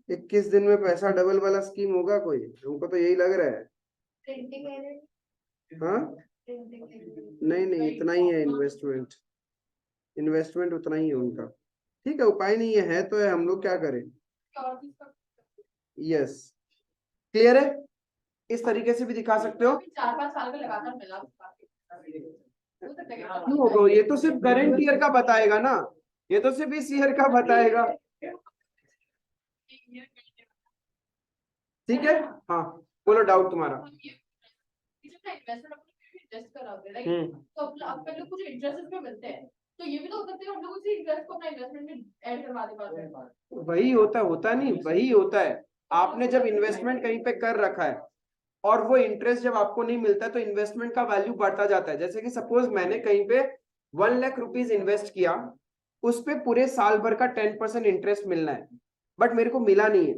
21 दिन में पैसा डबल वाला स्कीम होगा कोई? हमको तो यही लग रहा है। प्रिंटिंग एरर, हाँ प्रिंटिंग एरर। नहीं नहीं, इतना ही है इन्वेस्टमेंट, इन्वेस्टमेंट उतना ही है उनका। ठीक है, उपाय नहीं है तो है, हम लोग क्या करें। और चीज का यस, क्लियर है। इस तरीके से भी दिखा सकते हो। 4-5 साल का लगातार मिला हो सकता है क्या? क्यों होगा, ये तो सिर्फ करंट ईयर का बताएगा ना, ये तो सिर्फ इस ईयर का बताएगा। ठीक है, हाँ बोलो डाउट तुम्हारा। इन्वेस्टमेंट करा होता है राइट, तो अपन लोग कुछ इंटरेस्ट पे मिलते हैं, तो ये भी तो हो सकता है हम लोग उसी इंटरेस्ट को अपना इन्वेस्टमेंट में ऐड करवा दे पाते हैं। वही होता है, होता नहीं, वही होता है। आपने जब इन्वेस्टमेंट कहीं पे कर रखा है और वो इंटरेस्ट जब आपको नहीं मिलता है तो इन्वेस्टमेंट का वैल्यू बढ़ता जाता है। जैसे कि सपोज मैंने कहीं पे 1 लाख रुपीज इन्वेस्ट किया, उस पे पूरे साल भर का 10% इंटरेस्ट मिलना है, बट मेरे को मिला नहीं है,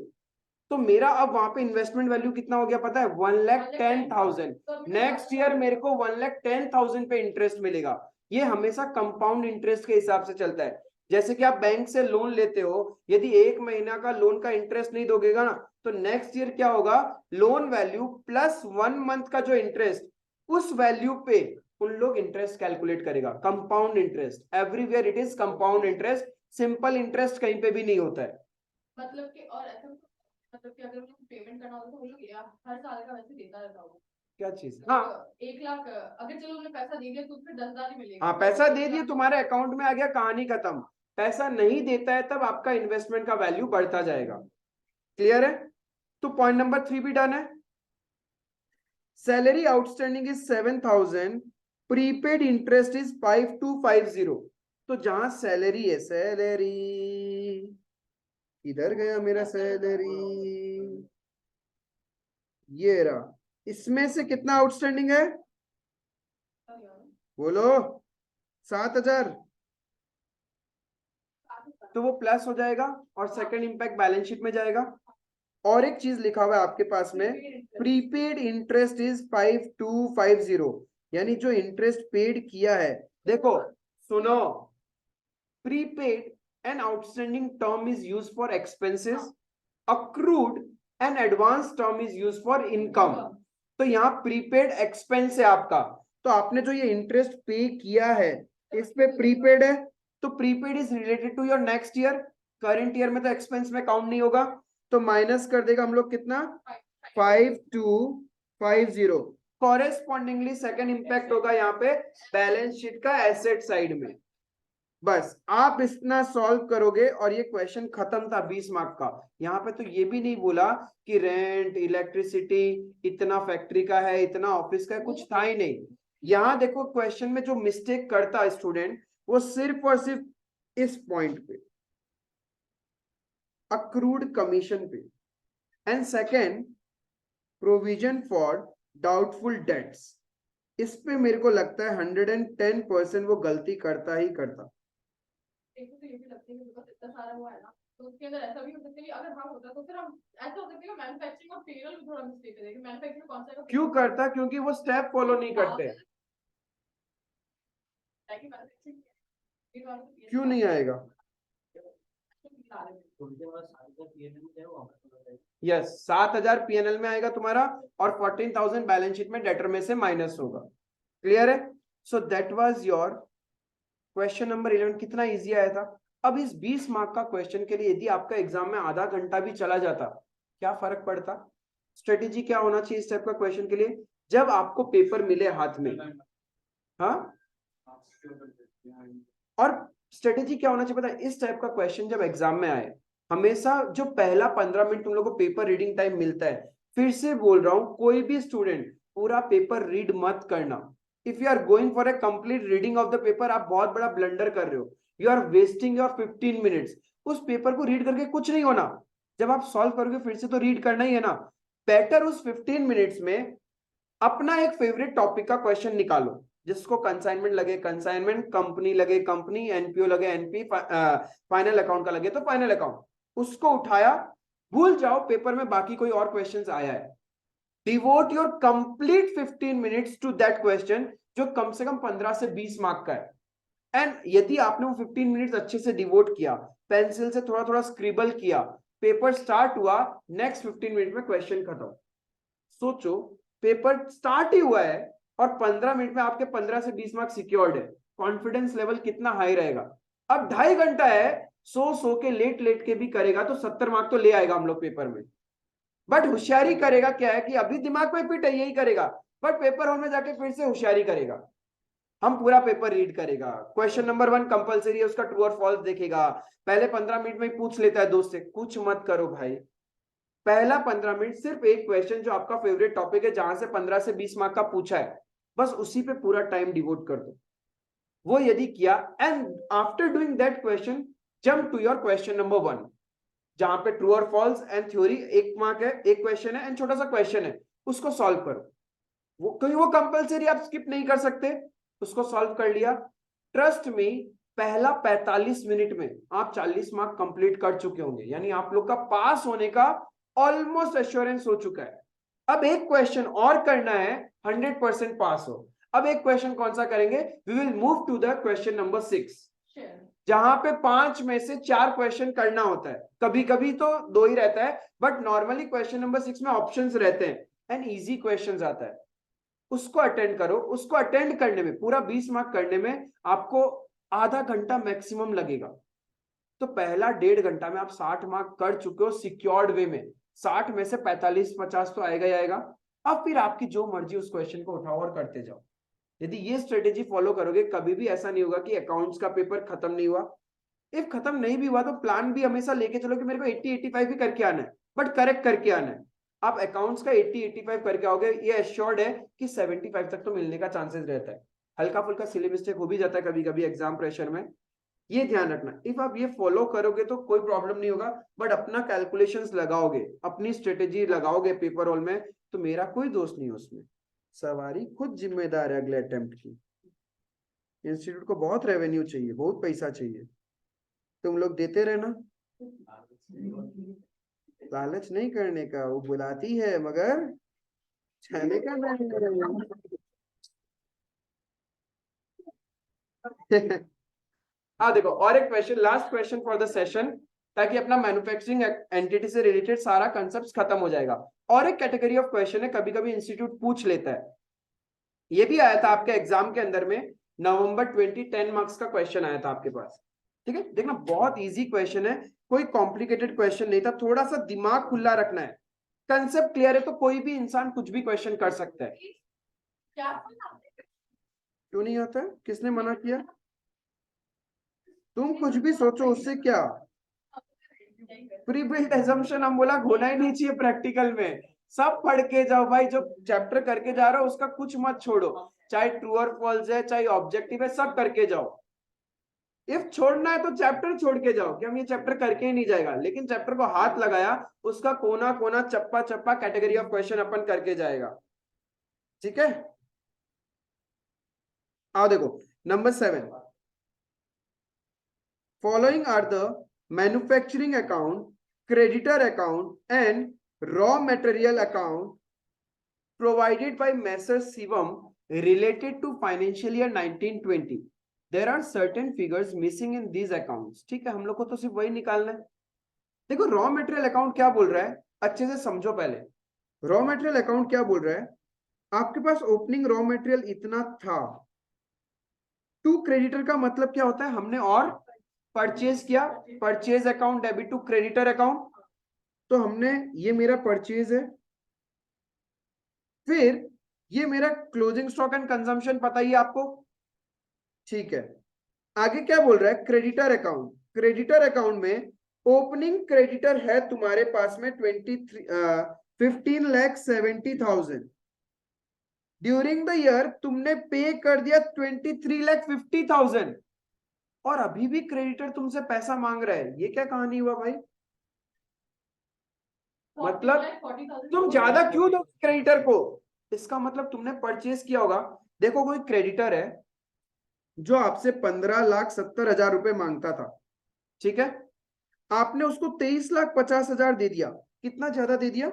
तो मेरा अब वहां पे इन्वेस्टमेंट वैल्यू कितना हो गया पता है, 1,10,000। नेक्स्ट ईयर मेरे को 1,10,000 पे इंटरेस्ट मिलेगा। ये हमेशा कंपाउंड इंटरेस्ट के हिसाब से चलता है। जैसे कि आप बैंक से लोन लेते हो, यदि 1 महीना का लोन का इंटरेस्ट नहीं दोगेगा ना, तो नेक्स्ट ईयर क्या होगा, लोन वैल्यू प्लस 1 मंथ का जो इंटरेस्ट, उस वैल्यू पे उन लोग इंटरेस्ट कैलकुलेट करेगा। Compound interest, everywhere it is compound interest, simple interest कहीं पे भी नहीं होता है। मतलब कि और ऐसा मतलब कि अगर उनको पेमेंट करना होगा तो वो लोग हर साल का वैसे देता रहता होगा। क्या चीज, हाँ 1 लाख अगर चलो उन्हें पैसा दे दिया तो फिर 10,000 ही मिलेगा। हाँ, पैसा दे दिए तुम्हारे अकाउंट में आ गया, कहानी खत्म। पैसा नहीं देता है तब आपका इन्वेस्टमेंट का वैल्यू बढ़ता जाएगा। क्लियर है। तो पॉइंट नंबर 3 भी डन है। Salary outstanding is 7,000, prepaid interest is 5,250। तो जहां सैलरी है, सैलरी इधर गया मेरा सैलरी, ये रहा, इसमें से कितना आउटस्टैंडिंग है बोलो, 7,000। तो वो प्लस हो जाएगा और सेकंड इंपैक्ट बैलेंस शीट में जाएगा। और एक चीज लिखा हुआ है आपके पास में, प्रीपेड इंटरेस्ट इज 5,250, यानी जो इंटरेस्ट पेड किया है। देखो सुनो, prepaid and outstanding term is use for expenses, accrued and advance term is use for income. तो यहाँ प्रीपेड एक्सपेंस है आपका, तो आपने जो ये इंटरेस्ट पे किया है इस पे प्रीपेड है, तो prepaid is related to your next year, current year में तो एक्सपेंस में काउंट नहीं होगा, तो माइनस कर देगा हम लोग कितना, 5,250। कॉरेस्पॉन्डिंगली सेकंड इंपैक्ट होगा यहाँ पे बैलेंस शीट का एसेट साइड में। बस आप इतना सॉल्व करोगे और ये क्वेश्चन खत्म था 20 मार्क का। यहाँ पे तो ये भी नहीं बोला कि रेंट, इलेक्ट्रिसिटी इतना फैक्ट्री का है, इतना ऑफिस का है, कुछ था ही नहीं। यहाँ देखो क्वेश्चन में जो मिस्टेक करता है स्टूडेंट, वो सिर्फ और सिर्फ इस पॉइंट पे, अक्रूड कमीशन पे, and second provision for doubtful dates. इस पे मेरे को लगता है 110% वो गलती करता ही करता। एक तो ये भी लगता है कि बिकॉज़ इतना सारा हुआ है ना, तो उसके अंदर ऐसा भी हो सकता है कि अगर हाँ होता तो फिर हम ऐसा हो सकता है कि मैन्युफैक्चरिंग और पेरोल में थोड़ा मिस्टेक करेंगे। मैन्युफैक्चरिंग कौन सा क्यों करता, क्योंकि वो स्टेप फॉलो नहीं करते। क्यों नहीं आएगा, यस 7,000 पीएनएल में आएगा तुम्हारा और 14,000 बैलेंस शीट में डेटर में से माइनस होगा। क्लियर है। So that was your question number 11। कितना इजी आया था। अब इस 20 मार्क का क्वेश्चन के लिए यदि आपका एग्जाम में आधा घंटा भी चला जाता, क्या फर्क पड़ता। स्ट्रेटेजी क्या होना चाहिए इस टाइप का क्वेश्चन के लिए, जब आपको पेपर मिले हाथ में, हाँ, और स्ट्रेटेजी क्या होना चाहिए पता है, इस टाइप का क्वेश्चन जब एग्जाम में आए, हमेशा जो पहला 15 मिनट तुम लोग को पेपर रीडिंग टाइम मिलता है, फिर से बोल रहा हूं, कोई भी स्टूडेंट पूरा पेपर रीड मत करना। If you are going for a complete reading of the paper, आप बहुत बड़ा ब्लंडर कर रहे हो। You are wasting your 15 minutes. उस पेपर को रीड करके कुछ नहीं होना, जब आप सॉल्व करोगे फिर से तो रीड करना ही है ना। बेटर उस 15 मिनट्स में अपना एक फेवरेट टॉपिक का क्वेश्चन निकालो, जिसको कंसाइनमेंट लगे कंसाइनमेंट, कंपनी लगे कंपनी, एनपीओ लगे एनपी, फाइनल अकाउंट का लगे तो फाइनल अकाउंट, उसको उठाया, भूल जाओ पेपर में बाकी कोई और क्वेश्चंस आया है। Devote your complete 15 minutes to that question, जो कम से कम 15 से 20 मार्क का है। एंड यदि आपने वो 15 मिनट्स अच्छे से डिवोट किया, पेंसिल से थोड़ा थोड़ा स्क्रिबल किया, पेपर स्टार्ट हुआ, नेक्स्ट 15 मिनट में क्वेश्चन खत्म। सोचो पेपर स्टार्ट ही हुआ है और 15 मिनट में आपके 15 से 20 मार्क्स सिक्योर्ड है, कॉन्फिडेंस लेवल कितना हाई रहेगा। अब 2.5 घंटा है, सो के लेट के भी करेगा तो 70 मार्क तो ले आएगा हम लोग पेपर में। बट होशियारी करेगा क्या है कि अभी दिमाग में फिट है यही करेगा, बट पेपर हॉल में जाके फिर से होशियारी करेगा। हम पूरा पेपर रीड करेगा, क्वेश्चन नंबर 1 कंपलसरी है, उसका ट्रू और फॉल्स देखेगा, पहले 15 मिनट में पूछ लेता है दोस्त से। कुछ मत करो भाई, पहला 15 मिनट सिर्फ एक क्वेश्चन जो आपका फेवरेट टॉपिक है, जहां से 15 से 20 मार्क का पूछा है, बस उसी पे पूरा टाइम डिवोट कर दो। वो यदि किया, and after doing that question jump to your question number 1, जहां पे ट्रू और फॉल्स एंड थ्योरी 1 मार्क है, एक क्वेश्चन है एंड छोटा सा क्वेश्चन है, उसको सॉल्व करो। वो क्योंकि वो कंपलसरी आप स्किप नहीं कर सकते, उसको सॉल्व कर लिया। ट्रस्ट में पहला 45 मिनट में आप 40 मार्क कंप्लीट कर चुके होंगे, यानी आप लोग का पास होने का ऑलमोस्ट एश्योरेंस हो चुका है। अब एक क्वेश्चन और करना है, 100% पास हो। अब एक क्वेश्चन कौन सा करेंगे, we will move to the question number 6, जहां पे 5 में से 4 क्वेश्चन करना होता है, कभी कभी तो 2 ही रहता है, बट नॉर्मली क्वेश्चन नंबर 6 में ऑप्शंस रहते हैं एंड इजी क्वेश्चंस आता है। उसको अटेंड करो। उसको अटेंड करने में, पूरा 20 मार्क करने में आपको आधा घंटा मैक्सिमम लगेगा। तो पहला 1.5 घंटा में आप 60 मार्क कर चुके हो सिक्योर्ड वे में। 60 में से 45-50 तो आएगा ही आएगा। अब फिर आपकी जो मर्जी उस क्वेश्चन को उठाओ और करते जाओ। यदि ये स्ट्रेटेजी फॉलो करोगे, कभी भी ऐसा नहीं होगा कि अकाउंट्स का पेपर खत्म नहीं हुआ। इफ खत्म नहीं भी हुआ तो प्लान भी हमेशा लेके चलो कि मेरे को 80-85 भी करके आना है, बट करेक्ट करके आना है। आप अकाउंट्स का 80-85 करके आओगे, ये एश्योर्ड है कि 75 तक तो मिलने का चांसेस रहता है। हल्का फुल्का सिली मिस्टेक हो भी जाता है कभी कभी एग्जाम प्रेशर में, ये ध्यान रखना। इफ आप ये फॉलो करोगे तो कोई प्रॉब्लम नहीं होगा, बट अपना कैलकुलेशंस लगाओगे, अपनी स्ट्रेटेजी लगाओगे पेपर हॉल में, तो मेरा कोई दोस्त नहीं है उसमें। सवारी खुद जिम्मेदार है अगले अटेम्प्ट की। इंस्टीट्यूट को बहुत रेवेन्यू चाहिए, बहुत पैसा चाहिए, तुम लोग देते रहना। लालच नहीं करने का, वो बुलाती है मगर छाने का नहीं। हाँ देखो, और एक question, last question for the session, ताकि अपना मैन्युफैक्चरिंग एंटिटी से रिलेटेड सारा कंसेप्ट खत्म हो जाएगा। और एक कैटेगरी ऑफ क्वेश्चन है, कभी कभी इंस्टीट्यूट पूछ लेता है, ये भी आया था आपके एग्जाम के अंदर में, नवंबर 10 मार्क्स का क्वेश्चन आया था आपके पास। ठीक है, देखना बहुत इजी क्वेश्चन है, कोई कॉम्प्लिकेटेड क्वेश्चन नहीं था, थोड़ा सा दिमाग खुला रखना है। कंसेप्ट क्लियर है तो कोई भी इंसान कुछ भी क्वेश्चन कर सकता है। क्यों नहीं होता है, किसने मना किया? तुम कुछ भी सोचो, उससे क्या। प्री बिल्ट एजम्पशन हम बोला होना ही नहीं चाहिए प्रैक्टिकल में। सब पढ़ के जाओ भाई, जो चैप्टर करके जा रहा हो उसका कुछ मत छोड़ो, चाहे ट्रू और फॉल्स है, चाहे ऑब्जेक्टिव है, सब करके जाओ। इफ छोड़ना है तो चैप्टर छोड़ के जाओ कि हम ये चैप्टर करके ही नहीं जाएगा, लेकिन चैप्टर को हाथ लगाया, उसका कोना कोना चप्पा चप्पा कैटेगरी ऑफ क्वेश्चन अपन करके जाएगा। ठीक है, आओ देखो number 7, following are the manufacturing account, creditor account and raw material account provided by messrs Shivam related to financial year 1920. There are certain figures missing in these accounts. ठीक है, हम लोग को तो सिर्फ वही निकालना है। देखो रॉ मटेरियल अकाउंट क्या बोल रहा है, अच्छे से समझो पहले। रॉ मटेरियल अकाउंट क्या बोल रहा है, आपके पास ओपनिंग रॉ मटेरियल इतना था। टू क्रेडिटर का मतलब क्या होता है, हमने और परचेज किया, purchase account debit to creditor account. तो हमने, ये मेरा परचेज है, फिर ये मेरा क्लोजिंग स्टॉक एंड कंजम्पशन पता ही आपको। ठीक है, आगे क्या बोल रहा है, क्रेडिटर अकाउंट। क्रेडिटर अकाउंट में ओपनिंग क्रेडिटर है तुम्हारे पास में 15,70,000। ड्यूरिंग द ईयर तुमने पे कर दिया 23,50,000 और अभी भी क्रेडिटर तुमसे पैसा मांग रहा है। ये क्या कहानी हुआ भाई? मतलब तुम ज्यादा क्यों दो क्रेडिटर को? इसका मतलब तुमने परचेज किया होगा। देखो कोई क्रेडिटर है जो आपसे 15,70,000 रुपए मांगता था, ठीक है, आपने उसको 23,50,000 दे दिया। कितना ज्यादा दे दिया?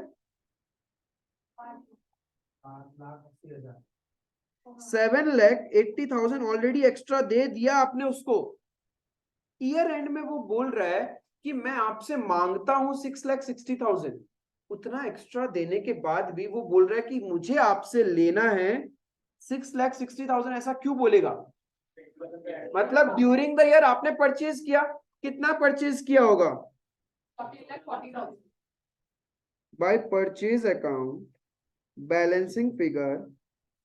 7,80,000 ऑलरेडी एक्स्ट्रा दे दिया आपने उसको। ईयर एंड में वो बोल रहा है कि मैं आपसे मांगता हूं 6,60,000। उतना एक्स्ट्रा देने के बाद भी वो बोल रहा है कि मुझे आपसे लेना है 6,60,000। ऐसा क्यों बोलेगा? मतलब ड्यूरिंग द ईयर आपने परचेज किया, कितना परचेज किया होगा 40,40,000 by purchase account balancing figure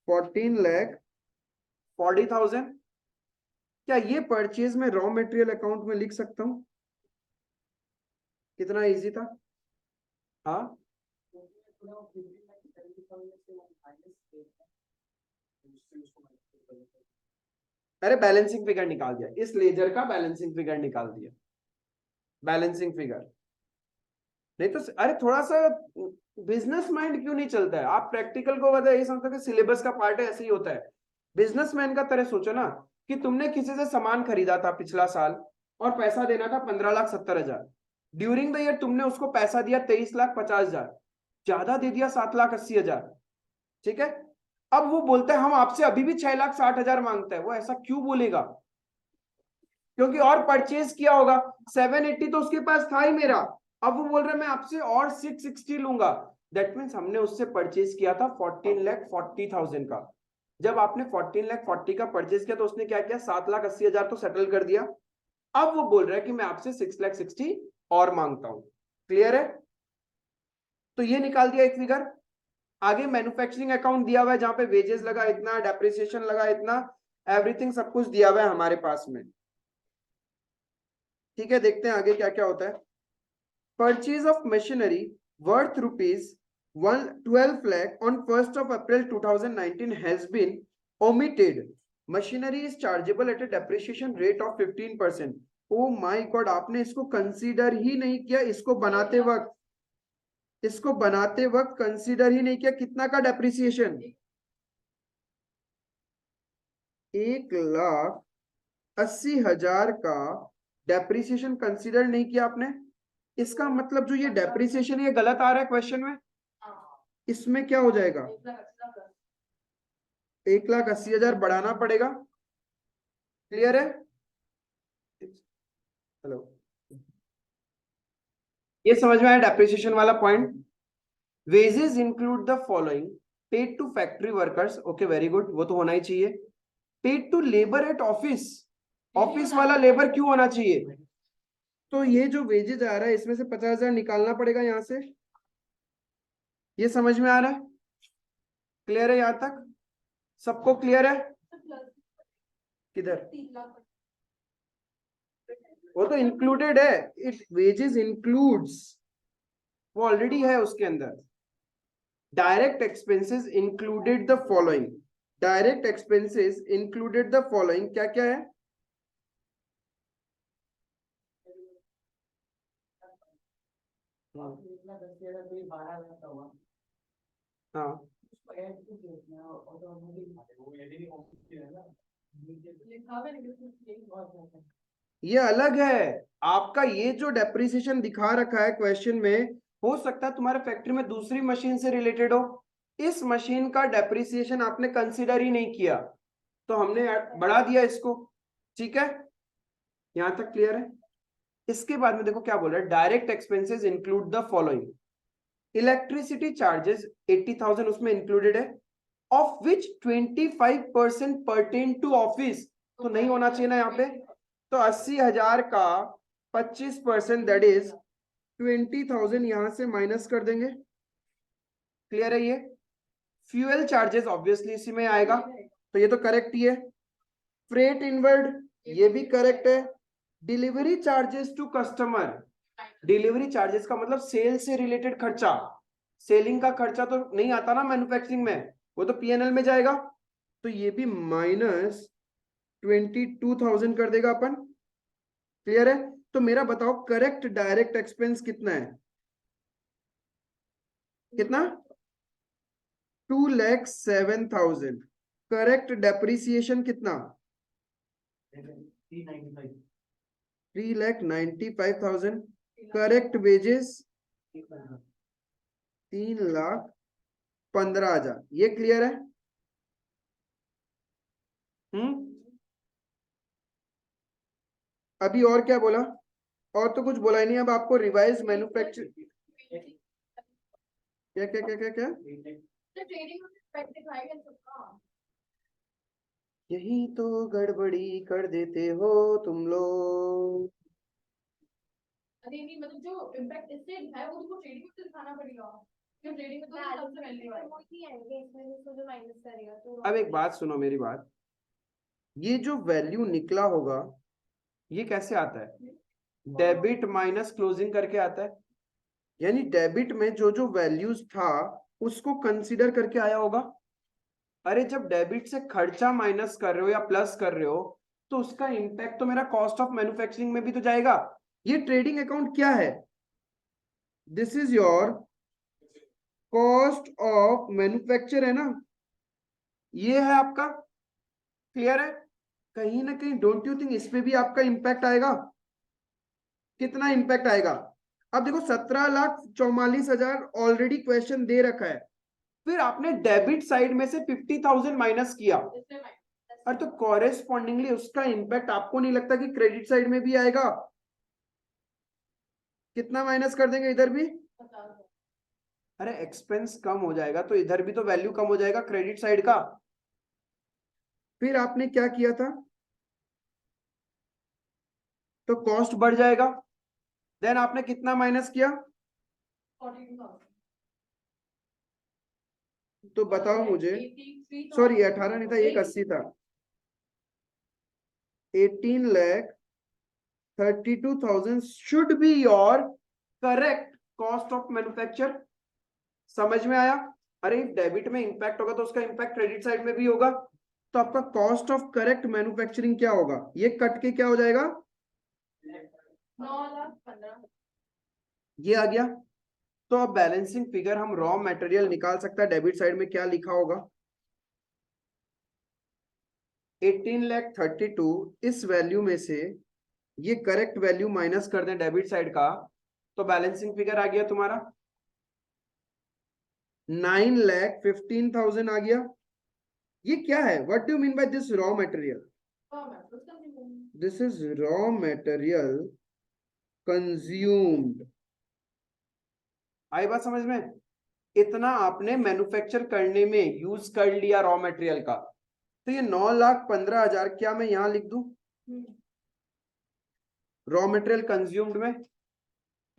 14,40,000। क्या ये परचेज में रॉ मटेरियल अकाउंट में लिख सकता हूं? कितना इजी था। हाँ अरे बैलेंसिंग फिगर निकाल दिया, इस लेजर का बैलेंसिंग फिगर निकाल दिया, बैलेंसिंग फिगर। नहीं तो अरे थोड़ा सा बिजनेस माइंड क्यों नहीं चलता है? आप प्रैक्टिकल को बता यही समझते हो कि सिलेबस का पार्ट है, ऐसे ही होता है। बिजनेसमैन का तरह सोचो ना कि तुमने किसी से सामान खरीदा था पिछला साल और पैसा देना था 15,70,000। ड्यूरिंग द ईयर तुमने उसको पैसा दिया 23,50,000, ज्यादा दे दिया 7,80,000। ठीक है, अब वो बोलता है हम आपसे अभी भी 6,60,000 मांगता है। वो ऐसा क्यों बोलेगा? क्योंकि और परचेज किया होगा। 780 तो उसके पास था ही मेरा, अब वो बोल रहा है मैं आपसे और 660 लूंगा। दैट मीन्स हमने उससे परचेज किया था 14,40,000 का। जब आपने 14,40,000 का परचेज किया तो उसने क्या किया, 7,80,000 तो सेटल कर दिया। अब वो बोल रहा है कि मैं आपसे 6,60,000 और मांगता हूं। क्लियर है? तो ये निकाल दिया एक फिगर। आगे मैन्युफैक्चरिंग अकाउंट दिया हुआ है जहां पे वेजेस लगा इतना, डेप्रिसिएशन लगा इतना, एवरीथिंग सब कुछ दिया हुआ है हमारे पास में। ठीक है, देखते हैं आगे क्या क्या होता है। Purchase of machinery worth rupees 12 lakh on 1st of April 2019 has been omitted. Machinery is chargeable at a depreciation rate of 15%. Oh my God, आपने इसको कंसीडर ही नहीं किया। इसको बनाते वक्त कंसीडर ही नहीं किया। कितना का डेप्रिसिएशन? 1,80,000 का डेप्रिसिएशन कंसीडर नहीं किया आपने। इसका मतलब जो ये डेप्रिसिएशन ये गलत आ रहा है क्वेश्चन में, इसमें क्या हो जाएगा? 1,80,000 बढ़ाना पड़ेगा। क्लियर है? हेलो, ये समझ में आया डेप्रिसिएशन वाला point? Wages include the following: paid to factory workers, okay very good, वो तो होना ही चाहिए। Paid to labour at office, office वाला लेबर क्यों होना चाहिए? तो ये जो वेजेज आ रहा है इसमें से 50,000 निकालना पड़ेगा यहां से। ये समझ में आ रहा है? क्लियर है यहां तक? सबको क्लियर है? किधर? वो तो इंक्लूडेड है, इट वेजेस इंक्लूड्स, वो ऑलरेडी है उसके अंदर। Direct expenses included the following, direct expenses included the following, क्या क्या है? हाँ ये अलग है आपका। ये जो डेप्रिसिएशन दिखा रखा है क्वेश्चन में, हो सकता है तुम्हारे फैक्ट्री में दूसरी मशीन से रिलेटेड हो। इस मशीन का डेप्रिसिएशन आपने कंसीडर ही नहीं किया तो हमने बढ़ा दिया इसको। ठीक है, यहां तक क्लियर है? इसके बाद में देखो क्या बोल रहा है, direct expenses include the following: electricity charges 80,000 उसमें इंक्लूडेड है, of which 25% pertain to office, तो नहीं होना चाहिए ना यहाँ पे। तो 80,000 का 25% दैट इज 20,000 यहां से माइनस कर देंगे। क्लियर है ये? फ्यूएल चार्जेस ऑब्वियसली इसी में आएगा, तो ये तो करेक्ट ही है। फ्रेट इनवर्ड ये भी करेक्ट है। Delivery charges to customer, delivery charges का मतलब सेल से रिलेटेड खर्चा। सेलिंग का खर्चा तो नहीं आता ना मैन्युफैक्चरिंग में, वो तो पीएनएल में जाएगा। तो ये भी माइनस 22,000 कर देगा अपन। क्लियर है? तो मेरा बताओ करेक्ट डायरेक्ट एक्सपेंस कितना है? कितना? 2,07,000। करेक्ट डेप्रिसिएशन कितना? 3,95,000। Correct wages 3,15,000। ये क्लियर है? अभी और क्या बोला? और तो कुछ बोला ही नहीं। अब आपको रिवाइज मैन्युफैक्चर क्या क्या क्या क्या क्या यही तो गड़बड़ी कर देते हो तुम लोग। अरे नहीं मतलब जो इम्पैक्ट इससे है वो तुमको ट्रेडिंग में तो दिखाना पड़ेगा, क्योंकि ट्रेडिंग में तो सबसे वैल्यू है। नहीं आएंगे इसमें से, तो जो माइनस करेगा तो अब एक बात सुनो मेरी बात, ये जो वैल्यू निकला होगा ये कैसे आता है? डेबिट माइनस क्लोजिंग करके आता है, यानी डेबिट में जो जो वैल्यूज था उसको कंसीडर करके आया होगा। अरे जब डेबिट से खर्चा माइनस कर रहे हो या प्लस कर रहे हो तो उसका इंपैक्ट तो मेरा कॉस्ट ऑफ मैन्युफैक्चरिंग में भी तो जाएगा। ये ट्रेडिंग अकाउंट क्या है? This is your cost of manufacture है ना, ये है आपका। क्लियर है? कहीं ना कहीं डोंट यू थिंक इस पे भी आपका इंपैक्ट आएगा? कितना इंपैक्ट आएगा? अब देखो 17,44,000 ऑलरेडी क्वेश्चन दे रखा है, फिर आपने डेबिट साइड में से 50,000 माइनस किया, इससे माइनस और तो कॉरेस्पॉन्डिंगली उसका इंपैक्ट आपको नहीं लगता कि क्रेडिट साइड में भी आएगा? कितना माइनस कर देंगे इधर भी? 50,000। अरे एक्सपेंस कम हो जाएगा तो इधर भी तो वैल्यू कम हो जाएगा क्रेडिट साइड का। फिर आपने क्या किया था? तो कॉस्ट बढ़ जाएगा, देन आपने कितना माइनस किया? 42,000। तो बताओ मुझे, 83,000 सॉरी 18 नहीं था, एक 80 था। 18,32,000 should be your correct cost of manufacture. समझ में आया? अरे डेबिट में इंपैक्ट होगा तो उसका इंपैक्ट क्रेडिट साइड में भी होगा, तो आपका कॉस्ट ऑफ करेक्ट मैन्युफैक्चरिंग क्या होगा? ये कट के क्या हो जाएगा? 9,15,000। ये आ गया। तो अब बैलेंसिंग फिगर हम रॉ मटेरियल निकाल सकता है, डेबिट साइड में क्या लिखा होगा? 18,32,000 इस वैल्यू में से ये करेक्ट वैल्यू माइनस कर दें डेबिट साइड का, तो बैलेंसिंग फिगर आ गया तुम्हारा 9,15,000 आ गया। ये क्या है? What do you mean by this raw material? हाँ मैम उसका नहीं बोलूंगी। This is raw material consumed. आई बात समझ में? इतना आपने मैन्युफैक्चर करने में यूज कर लिया रॉ मटेरियल का, तो ये 9,15,000 क्या मैं यहां लिख दूं रॉ मटेरियल कंज्यूम्ड में?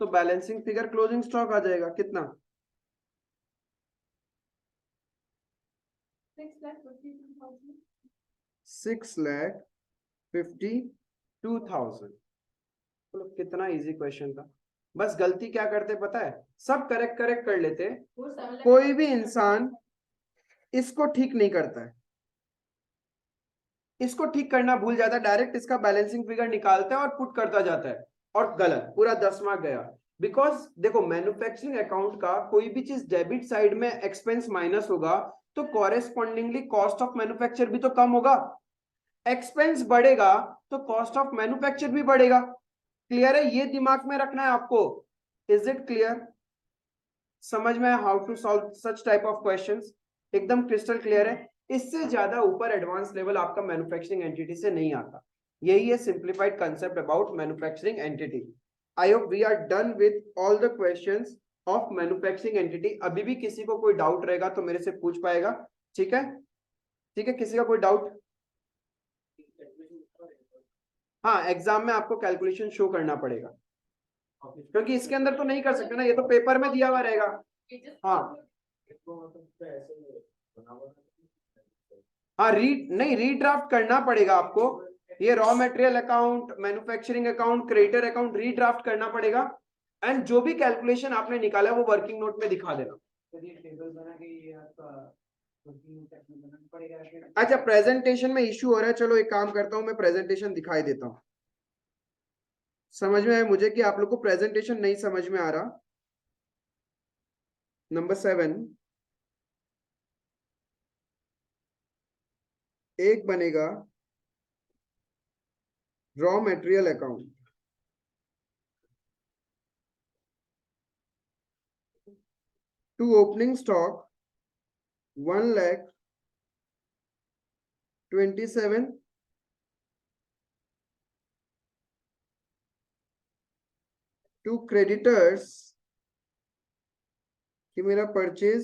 तो बैलेंसिंग फिगर क्लोजिंग स्टॉक आ जाएगा कितना? 6,52,000। 6,52,000। चलो कितना इजी क्वेश्चन था। बस गलती क्या करते पता है? सब करेक्ट करेक्ट कर लेते, वो 7 लाख कोई भी इंसान इसको ठीक नहीं करता है, इसको ठीक करना भूल जाता है, डायरेक्ट इसका बैलेंसिंग फिगर निकालता है और पुट करता जाता है, और गलत, पूरा 10 मार्क गया। बिकॉज देखो मैन्युफैक्चरिंग अकाउंट का कोई भी चीज डेबिट साइड में एक्सपेंस माइनस होगा तो कॉरेस्पॉन्डिंगली कॉस्ट ऑफ मैन्युफैक्चर भी तो कम होगा। एक्सपेंस बढ़ेगा तो कॉस्ट ऑफ मैन्युफैक्चर भी बढ़ेगा। क्लियर है? ये दिमाग में रखना है आपको। Is it clear? समझ में how to solve such type of questions? एकदम क्रिस्टल क्लियर है। इससे ज्यादा ऊपर एडवांस लेवल आपका मैन्युफैक्चरिंग एंटिटी से नहीं आता। यही है simplified concept about manufacturing entity. I hope we are done with all the questions of manufacturing entity. अभी भी किसी को कोई डाउट रहेगा तो मेरे से पूछ पाएगा। ठीक है? ठीक है, किसी का कोई डाउट? हाँ, एग्जाम में आपको कैलकुलेशन शो करना पड़ेगा, क्योंकि इसके अंदर तो नहीं कर सकते ना, ये तो पेपर में दिया हुआ रहेगा। हाँ हाँ, नहीं रीड्राफ्ट करना पड़ेगा आपको। ये raw material account, manufacturing account, creditor account redraft करना पड़ेगा। एंड जो भी कैलकुलेशन आपने निकाला है वो वर्किंग नोट में दिखा देना। अच्छा, प्रेजेंटेशन में इश्यू हो रहा है, चलो एक काम करता हूं, मैं प्रेजेंटेशन दिखाई देता हूं। समझ में आया मुझे कि आप लोग को प्रेजेंटेशन नहीं समझ में आ रहा। नंबर 7 एक बनेगा raw material account, to opening stock 1,27,000 to creditors कि मेरा purchase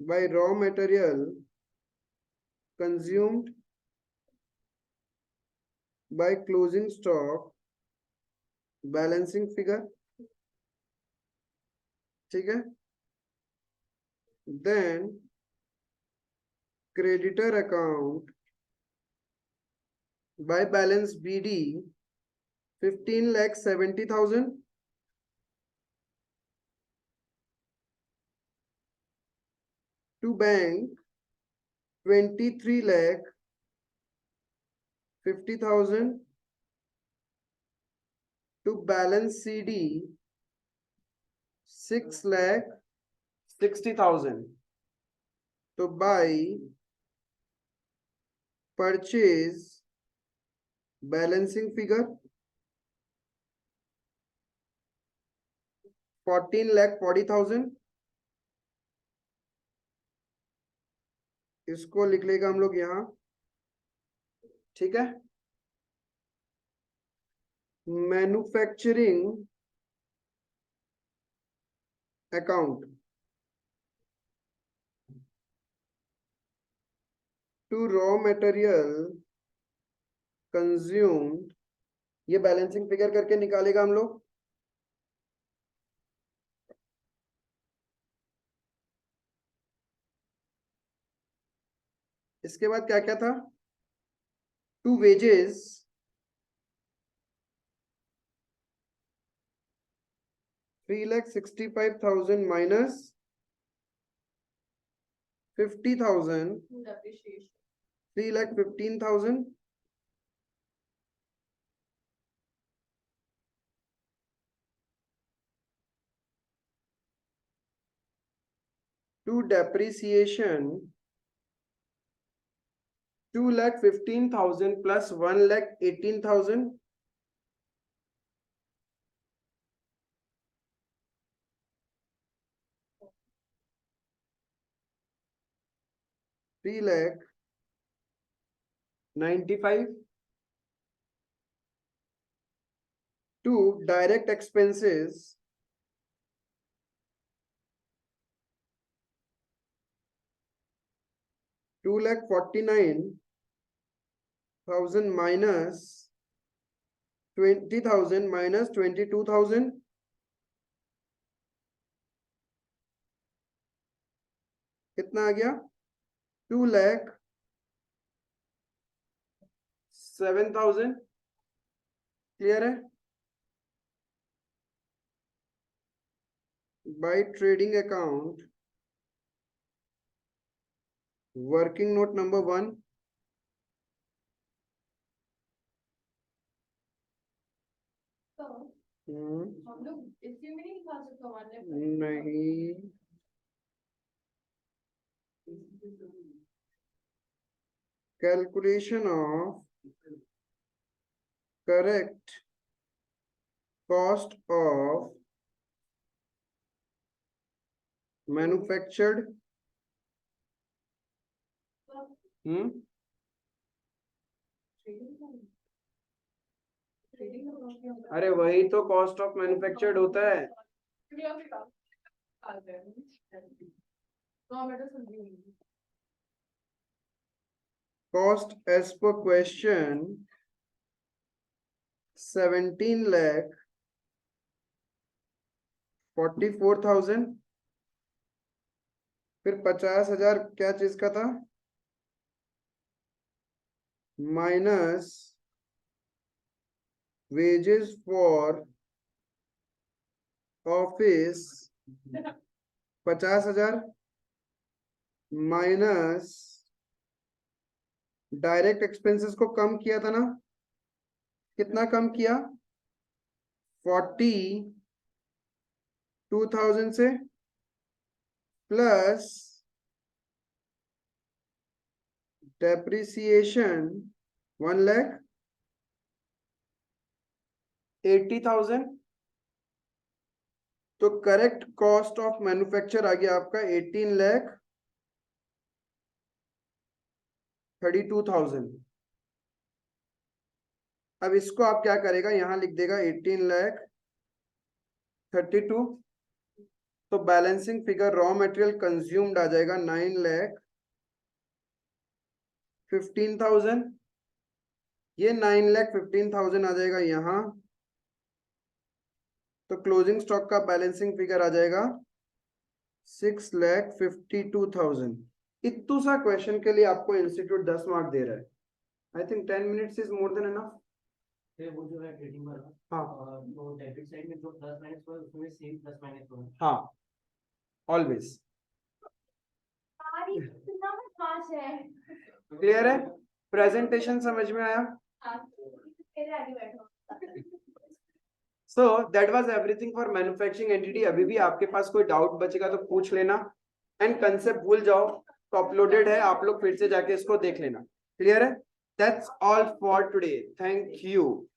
by raw material consumed by closing stock balancing figure, ठीक है। Then creditor account by balance BD 15,70,000 to bank 23,50,000 to balance CD 6,60,000. तो बाय परचेज बैलेंसिंग फिगर 14,40,000, इसको लिख लेगा हम लोग यहाँ, ठीक है। Manufacturing account to raw material consumed, ये बैलेंसिंग फिगर करके निकालेगा हम लोग। इसके बाद क्या क्या था, to wages 3,65,000 minus 50,000, Food appreciation. 3,15,000, to depreciation 2,15,000 plus 1,18,000, $3,95,000 to direct expenses 2,49,000 minus 20,000 minus 22,000, कितना आ गया, 2,07,000, क्लियर है। By trading account working note number 1, तो हम लोग इसी में नहीं खा सकते हमारे नहीं, calculation of correct cost of manufactured, अरे वही तो कॉस्ट ऑफ मैन्युफैक्चर्ड होता है। कॉस्ट एज पर क्वेश्चन 17,44,000, फिर 50,000 क्या चीज का था, minus wages for office 50,000 minus direct expenses को कम किया था ना, कितना कम किया, 42,000 से, प्लस डेप्रिसिएशन 1,80,000, तो करेक्ट कॉस्ट ऑफ मैन्युफैक्चर आ गया आपका 18,32,000। अब इसको आप क्या करेगा, यहां लिख देगा 18,32,000, तो balancing figure raw material consumed आ जाएगा 9,15,000, ये 9,15,000 आ जाएगा यहाँ, तो क्लोजिंग स्टॉक का बैलेंसिंग फिगर आ जाएगा 6,52,000। इतू सा क्वेश्चन के लिए आपको इंस्टीट्यूट 10 मार्क दे रहा है। I think 10 minutes is more than enough. फिर वो जो है ट्रेडिंग वाला, हाँ वो डेबिट साइड में जो प्लस माइनस हुआ उसमें सेम प्लस माइनस हुआ। हाँ ऑलवेज। सारी कितना में 5 है। क्लियर है? प्रेजेंटेशन समझ में आया? हाँ, तेरे आगे बैठो। So that was everything for manufacturing entity. अभी भी आपके पास कोई डाउट बचेगा तो पूछ लेना, एंड कंसेप्ट भूल जाओ तो अपलोडेड है, आप लोग फिर से जाके इसको देख लेना। क्लियर है? That's all for today, thank you.